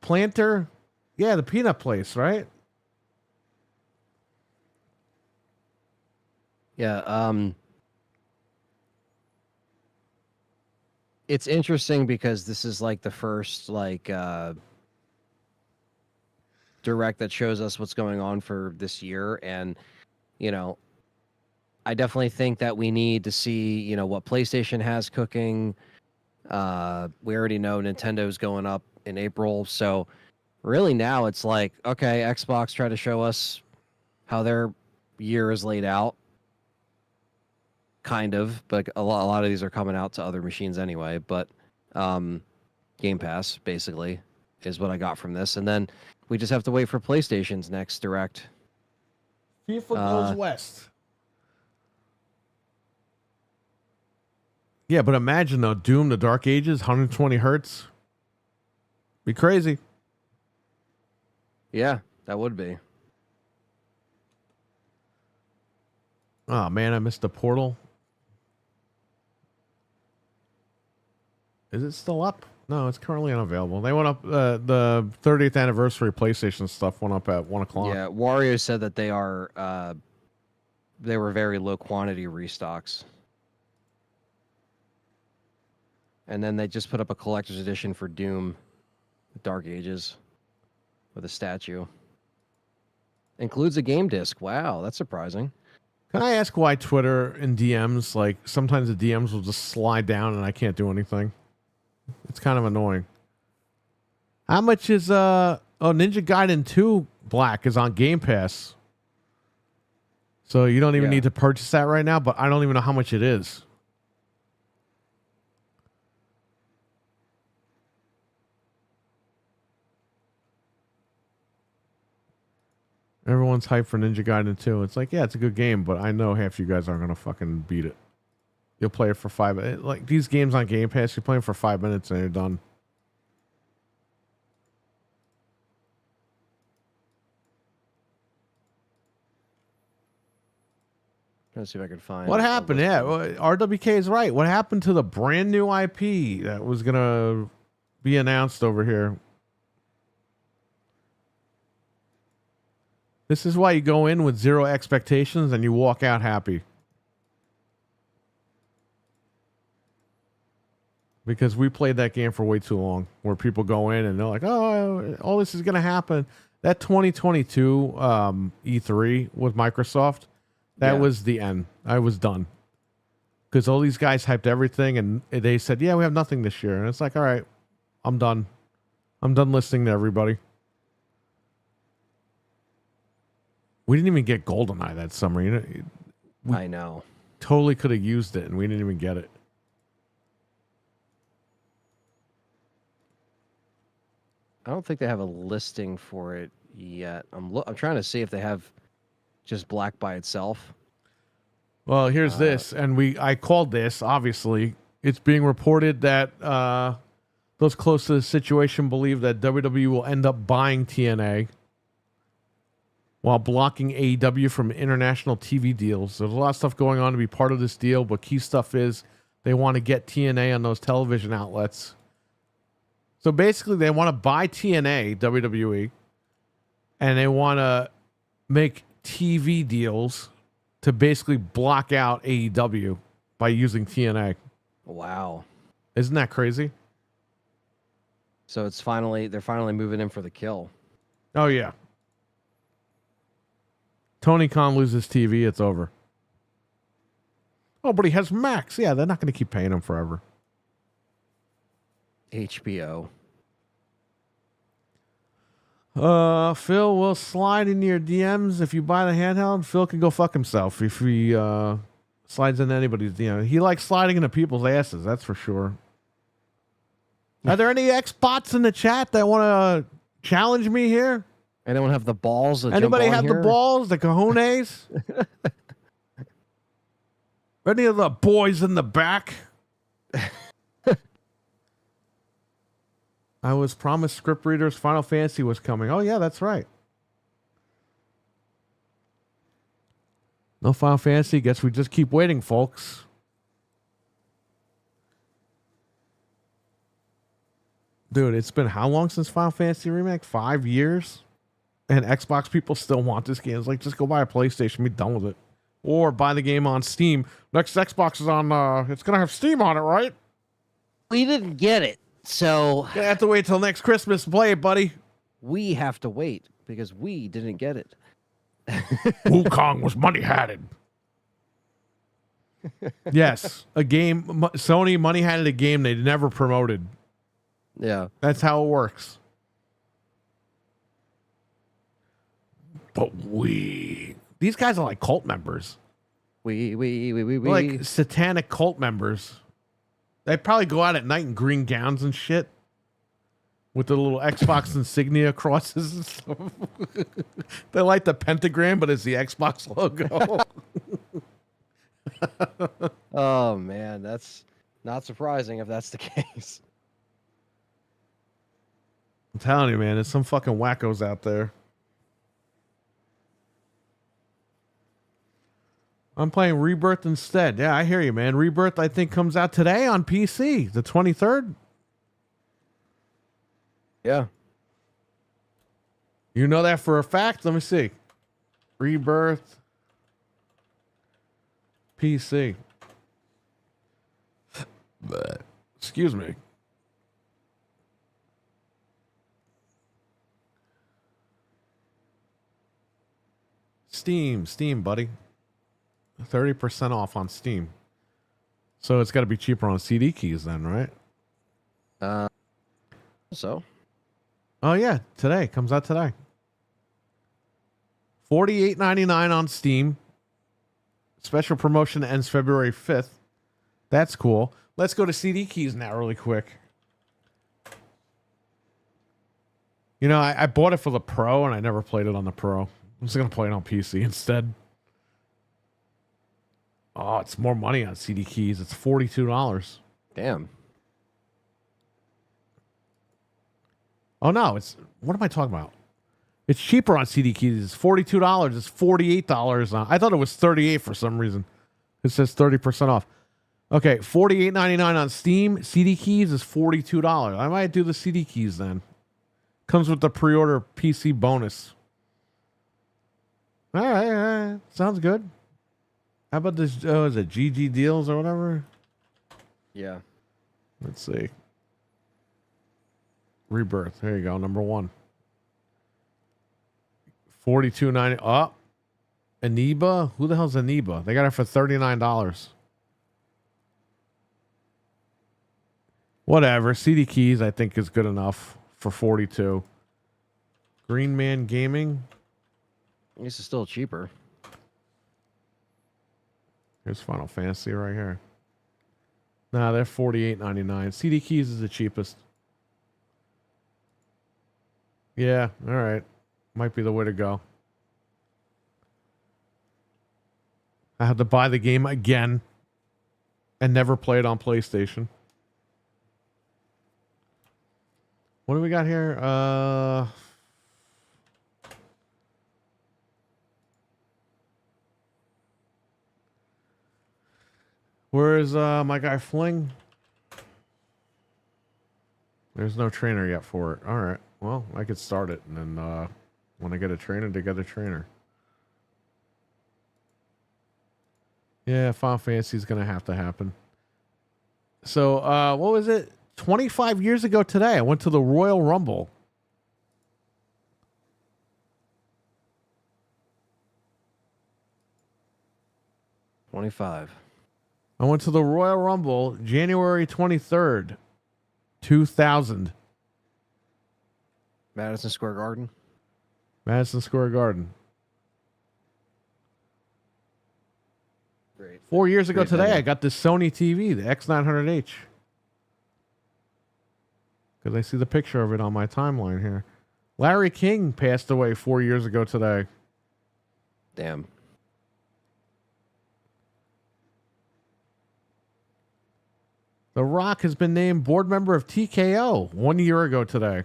Planter? Yeah, the peanut place, right? Yeah, it's interesting because this is like the first direct that shows us what's going on for this year, and you know, I definitely think that we need to see, you know, what PlayStation has cooking. We already know Nintendo's going up in April, so really now it's like, okay, Xbox try to show us how their year is laid out, kind of, but a lot of these are coming out to other machines anyway. But Game Pass basically is what I got from this, and then we just have to wait for PlayStation's next direct. FIFA goes west. Yeah, but imagine though, Doom: The Dark Ages, 120 hertz. Be crazy. Yeah, that would be. Oh man, I missed the Portal. Is it still up? No, it's currently unavailable. They went up the 30th anniversary PlayStation stuff went up at 1 o'clock. Yeah, Wario said that they were very low quantity restocks. And then they just put up a collector's edition for Doom: Dark Ages with a statue. Includes a game disc. Wow, that's surprising. Can I ask why Twitter and DMs, like sometimes the DMs will just slide down and I can't do anything? It's kind of annoying. How much is Ninja Gaiden 2 Black is on Game Pass. So you don't even need to purchase that right now, but I don't even know how much it is. Everyone's hyped for Ninja Gaiden 2. It's like, yeah, it's a good game, but I know half you guys aren't going to fucking beat it. You'll play it for 5 minutes. Like, these games on Game Pass, you're playing for 5 minutes and you're done. Trying to see if I can find... What happened? Yeah, RWK is right. What happened to the brand new IP that was going to be announced over here? This is why you go in with zero expectations and you walk out happy. Because we played that game for way too long, where people go in and they're like, oh, all this is going to happen. That 2022 E3 with Microsoft, that was the end. I was done. Because all these guys hyped everything and they said, yeah, we have nothing this year. And it's like, all right, I'm done. I'm done listening to everybody. We didn't even get GoldenEye that summer. You know, I know. Totally could have used it, and we didn't even get it. I don't think they have a listing for it yet. I'm trying to see if they have just Black by itself. Well, here's this, and I called this. Obviously, it's being reported that those close to the situation believe that WWE will end up buying TNA while blocking AEW from international TV deals. There's a lot of stuff going on to be part of this deal, but key stuff is they want to get TNA on those television outlets. So basically, they want to buy TNA, WWE, and they want to make TV deals to basically block out AEW by using TNA. Wow. Isn't that crazy? So they're finally moving in for the kill. Oh, yeah. Tony Khan loses TV, it's over. Oh, but he has Max. Yeah, they're not going to keep paying him forever. HBO. Phil will slide into your DMs if you buy the handheld. Phil can go fuck himself if he slides into anybody's DM. He likes sliding into people's asses, that's for sure. Are there any Xbots in the chat that want to challenge me here? Anyone have the balls? Anybody have the balls, the cojones? Any of the boys in the back? I was promised script readers. Final Fantasy was coming. Oh, yeah, that's right. No Final Fantasy. Guess we just keep waiting, folks. Dude, it's been how long since Final Fantasy Remake? 5 years? And Xbox people still want this game. It's like, just go buy a PlayStation, be done with it. Or buy the game on Steam. Next Xbox is on, it's going to have Steam on it, right? We didn't get it, so... You have to wait till next Christmas to play it, buddy. We have to wait, because we didn't get it. Wukong was money-hatted. Yes, a game. Sony money-hatted a game they never promoted. Yeah. That's how it works. But these guys are like cult members. We. Like satanic cult members. They probably go out at night in green gowns and shit. With the little Xbox insignia crosses and stuff. They like the pentagram, but it's the Xbox logo. Oh, man. That's not surprising if that's the case. I'm telling you, man. There's some fucking wackos out there. I'm playing Rebirth instead. Yeah, I hear you, man. Rebirth, I think, comes out today on PC, the 23rd. Yeah. You know that for a fact? Let me see. Rebirth. PC. Excuse me. Steam, buddy. 30% off on Steam. So it's got to be cheaper on CD keys then, right? So. Oh yeah, today comes out today. $48.99 on Steam. Special promotion ends February 5th. That's cool. Let's go to CD keys now, really quick. You know, I bought it for the Pro and I never played it on the Pro. I'm just gonna play it on PC instead. Oh, it's more money on CD keys. It's $42. Damn. Oh no, what am I talking about? It's cheaper on CD keys. It's $42. It's $48 now. I thought it was $38 for some reason. It says 30% off. Okay, $48.99 on Steam. CD keys is $42. I might do the CD keys then. Comes with the pre-order PC bonus. All right. Sounds good. How about this? Is it GG Deals or whatever? Yeah. Let's see. Rebirth. There you go. Number 1. $42.90. Oh, Aniba. Who the hell's Aniba? They got it for $39. Whatever. CD keys, I think, is good enough for $42. Green Man Gaming. This is still cheaper. Here's Final Fantasy right here. Nah, they're $48.99. CD keys is the cheapest. Yeah, all right. Might be the way to go. I had to buy the game again and never play it on PlayStation. What do we got here? Where's my guy Fling? There's no trainer yet for it. All right. Well, I could start it, and then when I get a trainer, to get a trainer. Yeah, Final Fantasy is going to have to happen. So, what was it? 25 years ago today, I went to the Royal Rumble. $25. I went to the Royal Rumble January 23rd, 2000. Madison Square Garden. Madison Square Garden. Great. 4 years ago Great today, venue. I got this Sony TV, the X900H. Because I see the picture of it on my timeline here. Larry King passed away 4 years ago today. Damn. The Rock has been named board member of TKO 1 year ago today.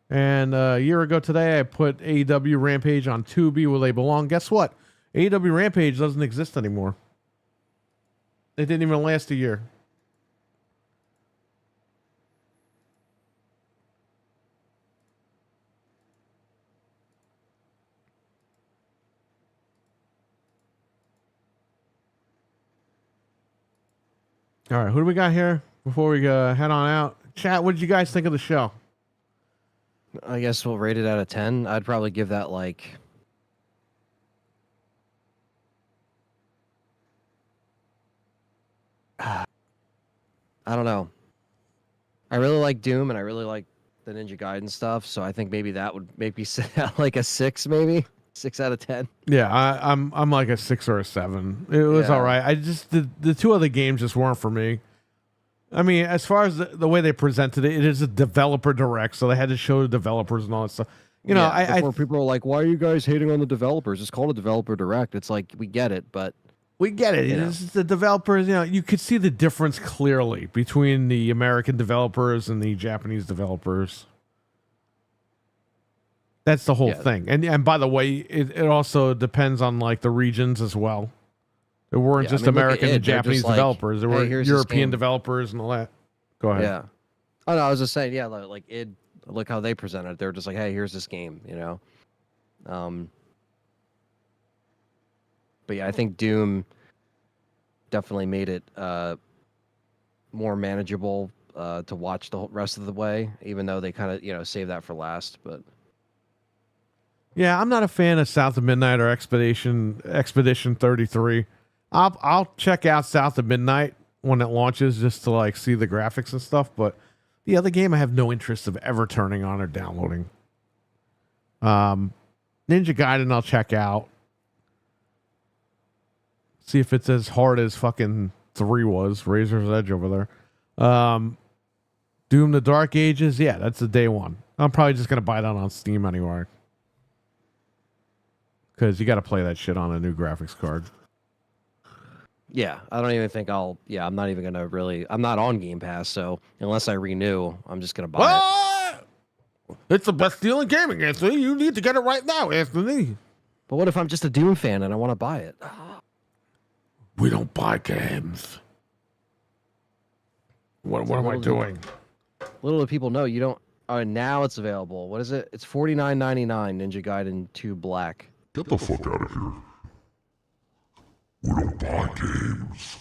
And a year ago today, I put AEW Rampage on Tubi where they belong. Guess what? AEW Rampage doesn't exist anymore. It didn't even last a year. All right, who do we got here before we head on out? Chat, what did you guys think of the show? I guess we'll rate it out of 10. I'd probably give that like... I don't know. I really like Doom, and I really like the Ninja Gaiden stuff, so I think maybe that would maybe like a 6, maybe 6 out of 10. Yeah, I'm like a 6 or a 7. It was all right. I just the two other games just weren't for me. I mean, as far as the way they presented it, it is a developer direct, so they had to show the developers and all that stuff. You know, before people are like, "Why are you guys hating on the developers? It's called a developer direct." It's like we get it, but we get it. It's the developers. You know, you could see the difference clearly between the American developers and the Japanese developers. That's the whole thing. And by the way, it also depends on like the regions as well. There weren't just American and Japanese developers. There were European developers and all that. Go ahead. Yeah. Oh no, I was just saying, yeah, like it. Look how they presented it. They're just like, hey, here's this game, you know. But yeah, I think Doom definitely made it more manageable to watch the rest of the way, even though they kind of saved that for last. But yeah, I'm not a fan of South of Midnight or Expedition 33. I'll check out South of Midnight when it launches just to like see the graphics and stuff, but the other game I have no interest of ever turning on or downloading. Ninja Gaiden I'll check out. See if it's as hard as fucking 3 was. Razor's Edge over there. Doom the Dark Ages, yeah, that's the day one. I'm probably just gonna buy that on Steam anyway. Because you got to play that shit on a new graphics card. yeah, I don't even think I'll. Yeah, I'm not even gonna really. I'm not on Game Pass, so unless I renew, I'm just gonna buy it. It's the best deal in gaming, Anthony. You need to get it right now, Anthony. But what if I'm just a Doom fan and I want to buy it? We don't buy games. What am I doing? Little do people know you don't. Oh, now it's available. What is it? It's $49.99. Ninja Gaiden 2 Black. Get the fuck out of here. We don't buy games.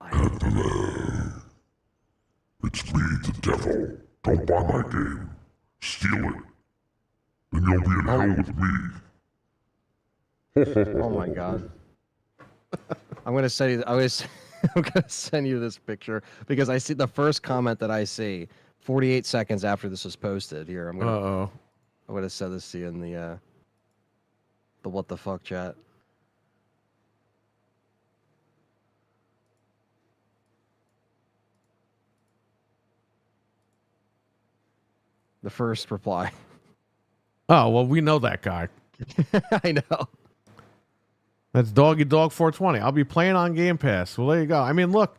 Anthony. It's me, the devil. Don't buy my game. Steal it. Then you'll be in hell with me. Oh my god. I'm gonna send you. I'm gonna send you this picture because I see the first comment that I see 48 seconds after this was posted. Here, I'm gonna send this to you in the what the fuck chat. The first reply. Oh, well, we know that guy. I know. That's Doggy Dog 420. I'll be playing on Game Pass. Well, there you go. I mean, look,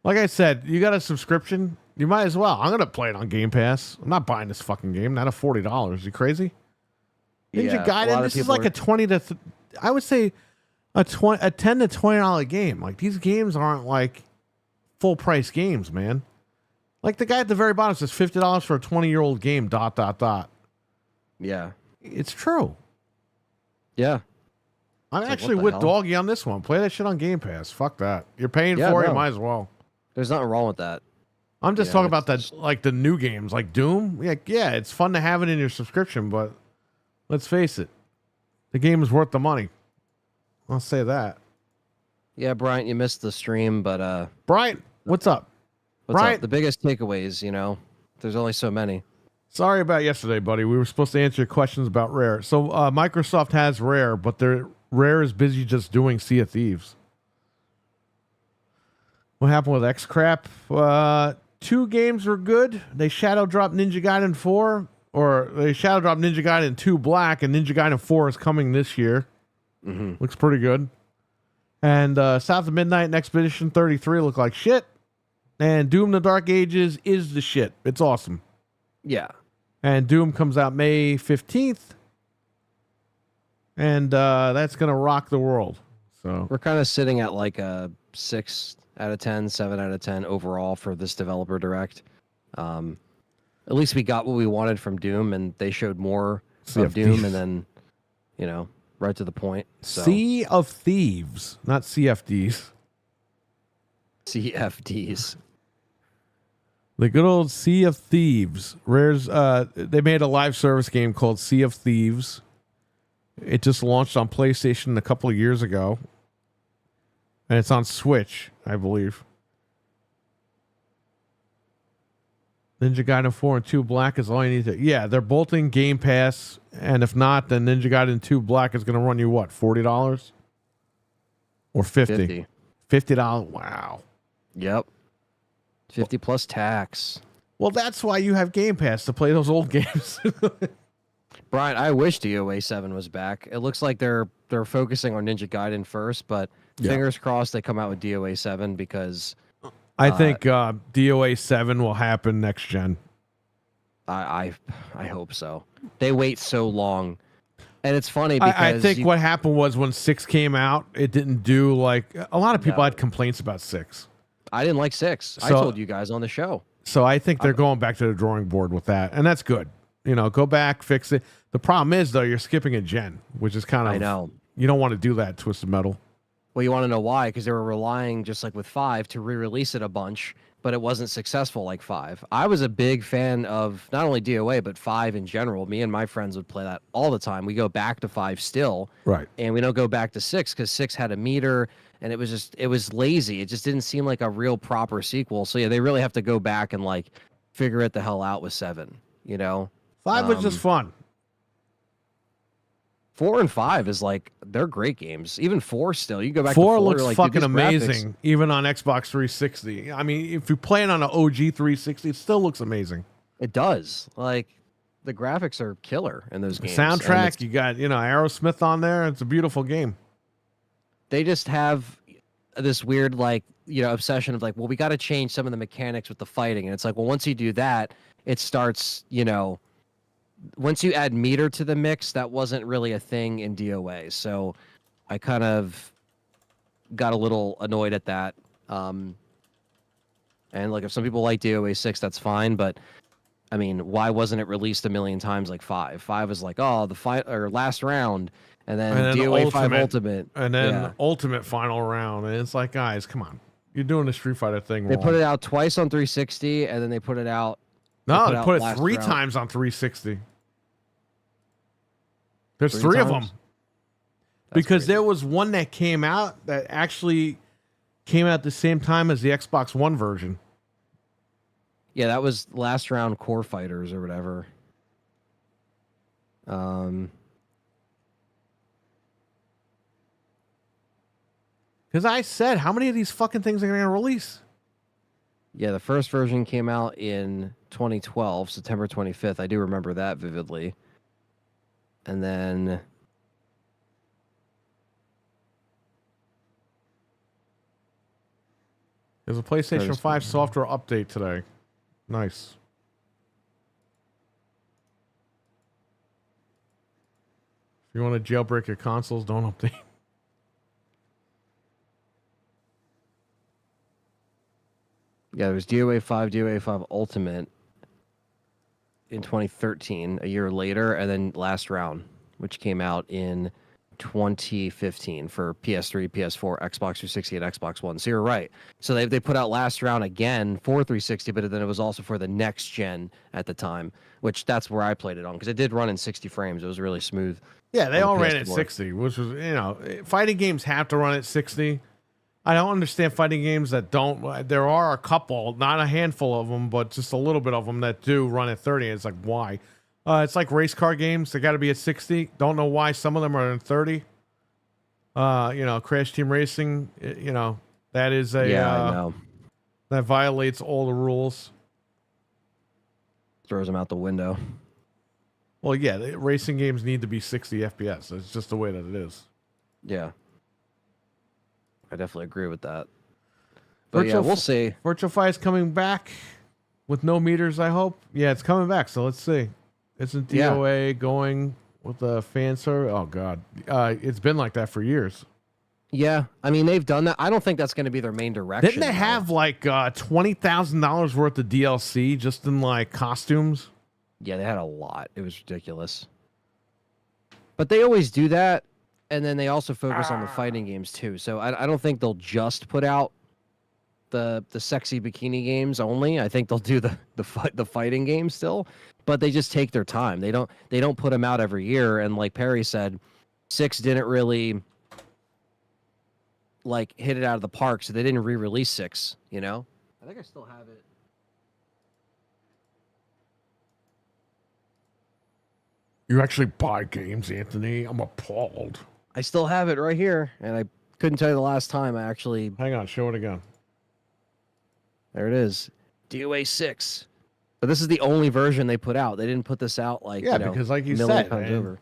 like I said, you got a subscription. You might as well. I'm going to play it on Game Pass. I'm not buying this fucking game. Not at $40. You crazy? Ninja Gaiden, this is like a 20 to... I would say a 10 to $20 game. Like, these games aren't like full price games, man. Like the guy at the very bottom says $50 for a 20-year-old game, ... Yeah. It's true. Yeah. I'm actually with Doggy on this one. Play that shit on Game Pass. Fuck that. You're paying for it, you might as well. There's nothing wrong with that. I'm just talking about that, like the new games, like Doom. Yeah, it's fun to have it in your subscription, but let's face it, the game is worth the money. I'll say that. Yeah, Bryant, you missed the stream, but Bryant, what's up? What's up? The biggest takeaways, there's only so many. Sorry about yesterday, buddy. We were supposed to answer your questions about Rare. So Microsoft has Rare, but Rare is busy just doing Sea of Thieves. What happened with X Crap? 2 games were good. They shadow dropped Ninja Gaiden 4, or they shadow dropped Ninja Gaiden 2 Black, and Ninja Gaiden 4 is coming this year. Mm-hmm. Looks pretty good. And South of Midnight and Expedition 33 look like shit. And Doom the Dark Ages is the shit. It's awesome. Yeah. And Doom comes out May 15th. And that's going to rock the world. So we're kind of sitting at like a 6 out of 10, 7 out of 10 overall for this developer direct. At least we got what we wanted from Doom, and they showed more of Doom, and then, right to the point. So. Sea of Thieves, not CFDs. CFDs. The good old Sea of Thieves. They made a live service game called Sea of Thieves. It just launched on PlayStation a couple of years ago. And it's on Switch, I believe. Ninja Gaiden 4 and 2 Black is all you need to... Yeah, they're both in Game Pass. And if not, then Ninja Gaiden 2 Black is going to run you, what, $40? Or $50? $50. Wow. Yep. 50 plus tax. Well, that's why you have Game Pass, to play those old games. Brian, I wish DOA 7 was back. It looks like they're focusing on Ninja Gaiden first, but fingers crossed they come out with DOA 7 because I think DOA 7 will happen next gen. I hope so. They wait so long. And it's funny because I think what happened was when 6 came out, it didn't do like a lot of people had complaints about 6. I didn't like 6. I told you guys on the show. So I think they're going back to the drawing board with that, and that's good. Go back, fix it. The problem is, though, you're skipping a gen, which is kind of... I know. You don't want to do that, Twisted Metal. Well, you want to know why? Because they were relying, just like with 5, to re-release it a bunch, but it wasn't successful like 5. I was a big fan of not only DOA, but 5 in general. Me and my friends would play that all the time. We go back to 5 still. Right. And we don't go back to 6 because 6 had a meter, and it was lazy. It just didn't seem like a real proper sequel. So, yeah, they really have to go back and, like, figure it the hell out with 7, 5 was just fun. 4 and 5 is like, they're great games. Even 4 still. You go back 4 to 4, looks like, fucking dude, amazing, graphics, even on Xbox 360. I mean, if you play it on an OG 360, it still looks amazing. It does. Like, the graphics are killer in those games. Soundtrack, you got, Aerosmith on there. It's a beautiful game. They just have this weird, like, obsession of like, well, we got to change some of the mechanics with the fighting. And it's like, well, once you do that, it starts, once you add meter to the mix, that wasn't really a thing in DOA. So I kind of got a little annoyed at that. And like, if some people like DOA 6, that's fine. But I mean, why wasn't it released a million times like 5? 5 is like, oh, the fight or last round. And then DOA 5 Ultimate. And then Ultimate final round. And it's like, guys, come on. You're doing the Street Fighter thing They wrong. put it out twice on 360, and then they put it out. No, they put it last 3 round. times on 360. There's 3 3 of times? them. Because there was one that came out that actually came out at the same time as the Xbox One version. Yeah, that was last round Core Fighters or whatever. Because I said, how many of these fucking things are going to release? Yeah, the first version came out in 2012, September 25th. I do remember that vividly. And then There's a PlayStation 5 software update today. Nice. If you want to jailbreak your consoles, don't update. yeah, there was DOA 5, DOA 5 Ultimate in 2013, a year later, and then Last Round, which came out in 2015 for PS3, PS4, Xbox 360, and Xbox One. So you're right. So they put out Last Round again for 360, but then it was also for the next gen at the time, which that's where I played it on because it did run in 60 frames. It was really smooth. Yeah, they all ran at PS4. 60, which was, fighting games have to run at 60. I don't understand fighting games that don't. There are a couple, not a handful of them, but just a little bit of them that do run at 30. It's like, why? It's like race car games. They got to be at 60. Don't know why some of them are at 30. Crash Team Racing, that is a... I know. That violates all the rules. Throws them out the window. Well, yeah, racing games need to be 60 FPS. It's just the way that it is. Yeah. I definitely agree with that. But yeah, we'll see. Virtual Fight is coming back with no meters, I hope. Yeah, it's coming back, so let's see. Isn't Yeah. DOA going with the fan server? Oh God, it's been like that for years. Yeah, I mean they've done that. I don't think that's going to be their main direction. Didn't they have like $20,000 worth of DLC just in like costumes? Yeah, they had a lot. It was ridiculous. But they always do that, and then they also focus on the fighting games too. So I don't think they'll just put out the sexy bikini games only. I think they'll do the fighting games still, but they just take their time. They don't put them out every year. And like Perry said, 6 didn't really like hit it out of the park, so they didn't re-release 6. You know, I think I still have it. You actually buy games, Anthony? I'm appalled. I still have it right here, and I couldn't tell you the last time I actually. Hang on, show it again. There it is, DOA 6. But this is the only version they put out. They didn't put this out like because like you a million said, times man, over.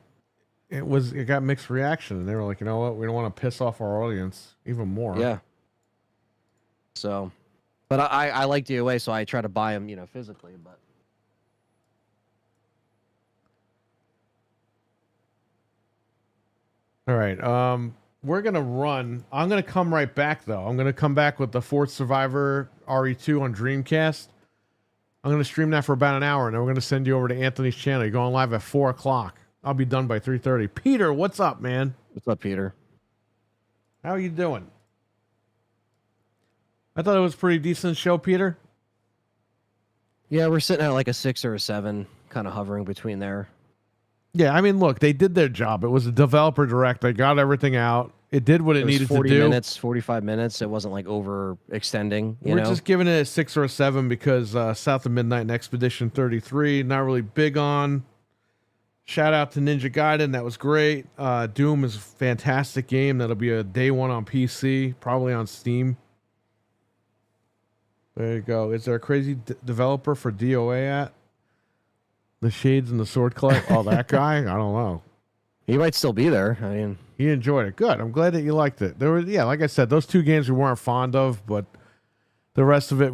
it got mixed reaction, and they were like, you know what, we don't want to piss off our audience even more. Yeah. So, but I like DOA, so I try to buy them, physically. But all right, we're gonna run. I'm gonna come right back though. I'm gonna come back with the Fourth Survivor RE2 on Dreamcast. I'm gonna stream that for about an hour, and then we're gonna send you over to Anthony's channel. You're going live at 4 o'clock. I'll be done by 3:30. Peter, what's up, man? What's up, Peter? How are you doing? I thought it was a pretty decent show, Peter. yeah, we're sitting at like a 6 or a 7, kind of hovering between there. Yeah, I mean, look, they did their job. It was a developer direct. They got everything out. It did what it needed to 40 do. minutes, 45 minutes. It wasn't like overextending. We're just giving it a 6 or a 7 because South of Midnight and Expedition 33, not really big on. Shout out to Ninja Gaiden. That was great. Doom is a fantastic game. That'll be a day one on PC, probably on Steam. There you go. Is there a crazy developer for DOA at? The Shades and the Sword Collect? Oh, that guy? I don't know. He might still be there. I mean, he enjoyed it. Good. I'm glad that you liked it. There was, like I said, those 2 games we weren't fond of, but the rest of it,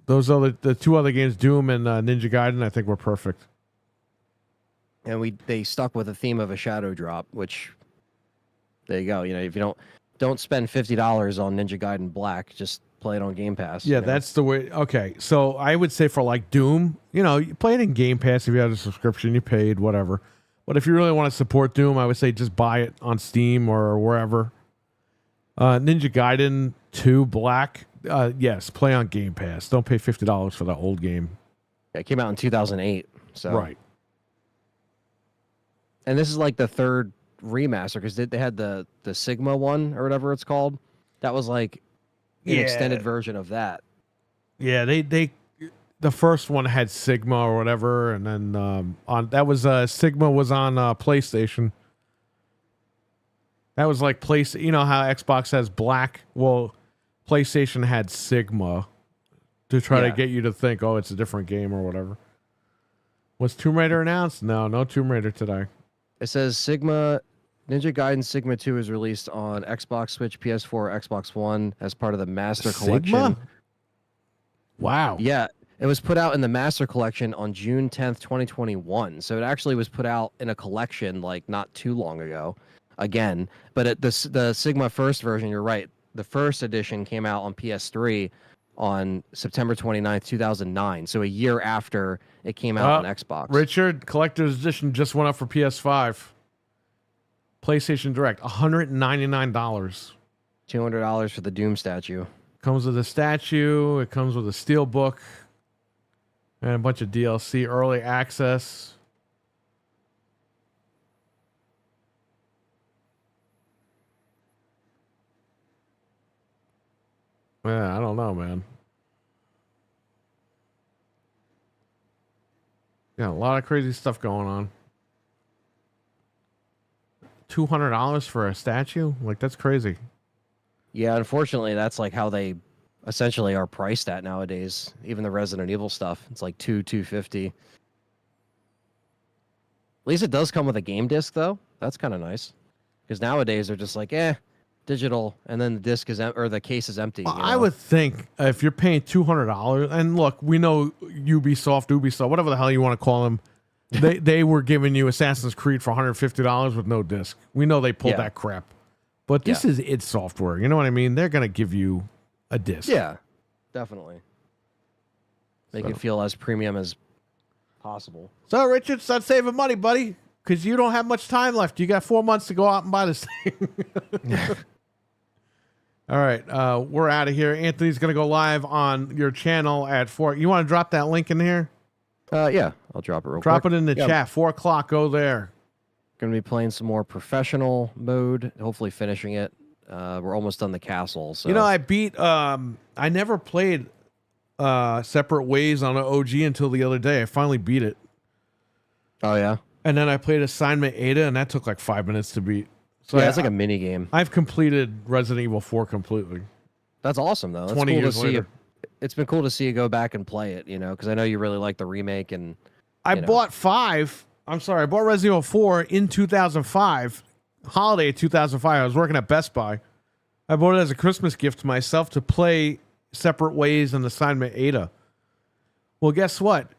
the 2 other games, Doom and Ninja Gaiden, I think were perfect. And they stuck with the theme of a shadow drop, which there you go. If you don't spend $50 on Ninja Gaiden Black, just play it on Game Pass. Yeah, that's the way. Okay, so I would say for like Doom, you play it in Game Pass if you had a subscription, you paid, whatever. But if you really want to support Doom, I would say just buy it on Steam or wherever. Ninja Gaiden 2 Black, yes, play on Game Pass. Don't pay $50 for that old game. Yeah, it came out in 2008. So right. And this is like the 3rd remaster because they had the Sigma one or whatever it's called. That was like an extended version of that. Yeah, the first one had Sigma or whatever, and then Sigma was on PlayStation. That was like you know how Xbox has Black? Well, PlayStation had Sigma to try to get you to think, oh, it's a different game or whatever. Was Tomb Raider announced? No Tomb Raider today. It says Ninja Gaiden Sigma 2 is released on Xbox, Switch, PS4, Xbox One as part of the Master Collection. Wow. Yeah, it was put out in the Master Collection on June 10th, 2021. So it actually was put out in a collection like not too long ago. Again, but the Sigma first version, you're right. The first edition came out on PS3 on September 29th, 2009. So a year after it came out on Xbox. Richard, Collector's Edition just went up for PS5. PlayStation Direct, $199. $200 for the Doom statue. Comes with a statue. It comes with a steel book and a bunch of DLC, early access. Yeah, I don't know, man. Yeah, a lot of crazy stuff going on. $200 for a statue? Like, that's crazy. Yeah, unfortunately, that's like how they essentially are priced at nowadays. Even the Resident Evil stuff, it's like $250. At least it does come with a game disc, though. That's kind of nice. Because nowadays they're just like, digital, and then the disc is or the case is empty. Well, I would think if you're paying $200, and look, we know Ubisoft, whatever the hell you want to call them, They were giving you Assassin's Creed for $150 with no disc. We know they pulled that crap. But this is id Software. You know what I mean? They're going to give you a disc. Yeah, definitely. Make it feel as premium as possible. So, Richard, start saving money, buddy, because you don't have much time left. You got 4 months to go out and buy this thing. All right, we're out of here. Anthony's going to go live on your channel at 4. You want to drop that link in here? Yeah, I'll drop it real quick. Drop it in the chat. 4 o'clock, go there. Going to be playing some more professional mode, hopefully finishing it. We're almost done the castle. So. You know, I beat, I never played Separate Ways on an OG until the other day. I finally beat it. Oh, yeah? And then I played Assignment Ada, and that took like 5 minutes to beat. So yeah, it's like a mini game. I've completed Resident Evil 4 completely. That's awesome, though. It's 20 cool years to see later. It's been cool to see you go back and play it, you know, because I know you really like the remake. And I bought I bought Resident Evil 4 in 2005, holiday of 2005. I was working at Best Buy. I bought it as a Christmas gift to myself to play Separate Ways and Assignment Ada. Well, guess what?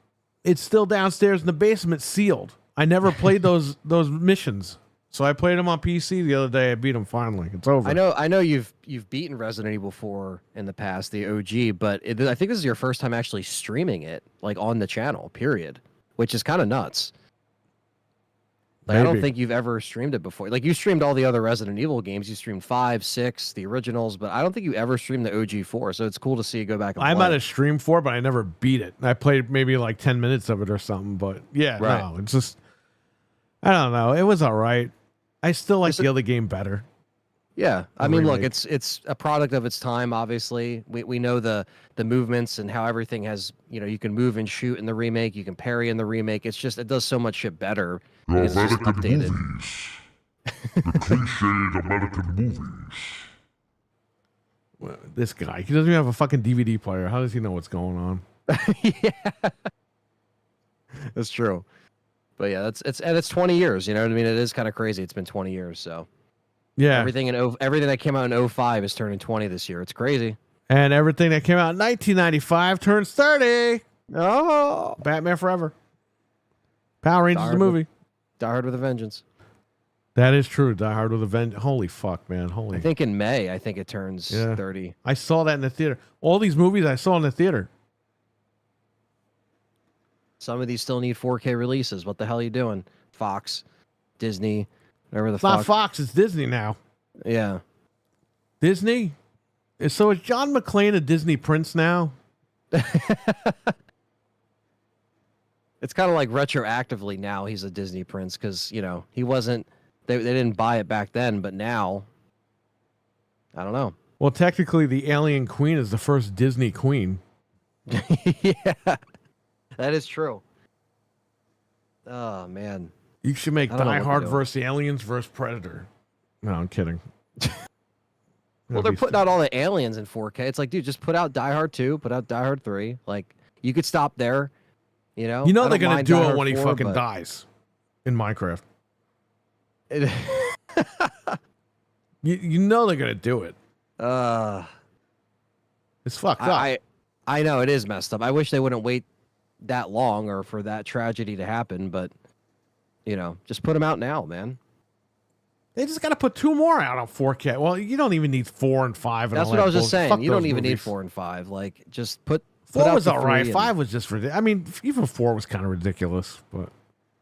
It's still downstairs in the basement, sealed. I never played those missions. So I played them on PC the other day. I beat them finally. It's over. I know you've beaten Resident Evil 4 in the past, the OG, but I think this is your first time actually streaming it, like on the channel, period, which is kind of nuts. Like, I don't think you've ever streamed it before. Like, you streamed all the other Resident Evil games. You streamed 5, 6, the originals, but I don't think you ever streamed the OG 4, so it's cool to see you go back and I play. might have streamed 4, but I never beat it. I played maybe like 10 minutes of it or something, but yeah, Right. no, it's just, I don't know. It was all right. I still like the other game better. Yeah, I mean, look, remake. it's a product of its time. Obviously, we know the movements and how everything has. You know, you can move and shoot in the remake. You can parry in the remake. It's just it does so much shit better. The It's just American updated. movies. The cliched American movies. Well, this guy, he doesn't even have a fucking DVD player. How does he know what's going on? That's true. But yeah, it's 20 years. You know what I mean? It is kind of crazy. It's been 20 years. So Yeah. everything that came out in 05 is turning 20 this year. It's crazy. And everything that came out in 1995 turns 30. Oh, Batman Forever. Power Rangers the movie. Die Hard with a Vengeance. That is true. Die Hard with a Vengeance. Holy fuck, man. Holy. I think in May, it turns 30. I saw that in the theater. All these movies I saw in the theater. Some of these still need 4K releases. What the hell are you doing? Fox, Disney, whatever the It's fuck. not Fox, it's Disney now. Yeah. Disney? So is John McClane a Disney prince now? It's kind of like retroactively now he's a Disney prince because, you know, he wasn't, they didn't buy it back then, but now, I don't know. Well, technically, the Alien Queen is the first Disney queen. Yeah, that is true. Oh, man. You should make I don't know Die what Hard they're doing. versus Aliens versus Predator. No, I'm kidding. Well, they're putting out all the aliens in 4K. It's like, dude, just put out Die Hard 2, put out Die Hard 3. Like, you could stop there, you know? You know I they're don't going to mind do Die it Hard when he 4, fucking but- dies in Minecraft. You know they're going to do it. It's fucked up. I know it is messed up. I wish they wouldn't wait that long or for that tragedy to happen, but you know, just put them out now, man. They just got to put 2 more out on 4K. Well, you don't even need 4 and 5. And That's all what that I was just bullshit. saying. Fuck You don't those even need movies. 4 and 5. Like, just put 4 out was the all right. 3 and- 5 was just ridiculous. I mean, even 4 was kind of ridiculous, but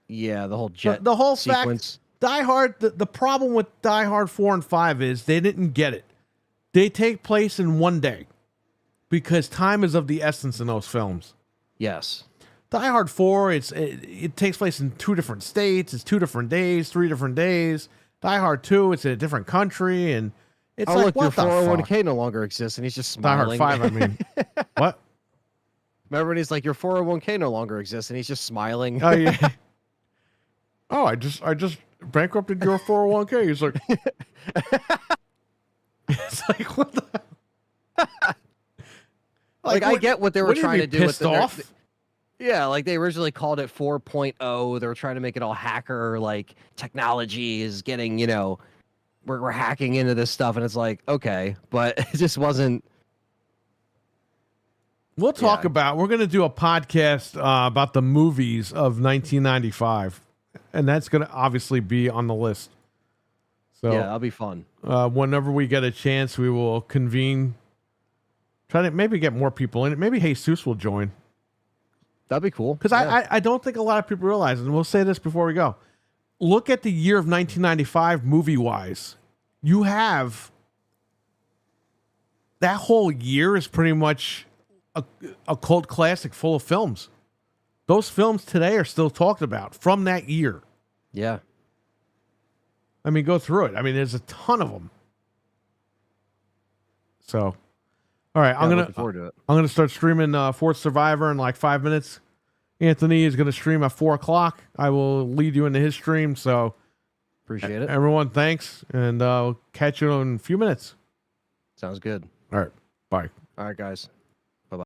Yeah, the whole jet the whole sequence. fact, Die Hard. The problem with Die Hard 4 and 5 is they didn't get it. They take place in one day because time is of the essence in those films. Yes. Die Hard 4, it takes place in 2 different states. It's 2 different days, 3 different days. Die Hard 2, it's in a different country, and it's Oh, like, look, your what the 401k fuck? no longer exists, and he's just Die Hard smiling. 5, I mean. What? Remember when he's like, your 401k no longer exists, and he's just smiling. Oh, yeah. Oh, I just bankrupted your 401k. He's like, it's like, what the? Like, I get what they were wouldn't you trying be to do with pissed the off? Yeah, like they originally called it 4.0. They were trying to make it all hacker, like technology is getting, you know, we're hacking into this stuff, and it's like, okay, but it just wasn't. We'll talk about. We're going to do a podcast about the movies of 1995, and that's going to obviously be on the list. So yeah, that'll be fun. Whenever we get a chance, we will convene. Try to maybe get more people in it. Maybe Jesus will join. That'd be cool. Because I don't think a lot of people realize, and we'll say this before we go. Look at the year of 1995 movie-wise. You have that whole year is pretty much a cult classic full of films. Those films today are still talked about from that year. Yeah. I mean, go through it. I mean, there's a ton of them. So, all right, I'm gonna start streaming Fourth Survivor in like 5 minutes. Anthony is gonna stream at 4:00. I will lead you into his stream. So, appreciate it, everyone. Thanks, and I'll catch you in a few minutes. Sounds good. All right, bye. All right, guys.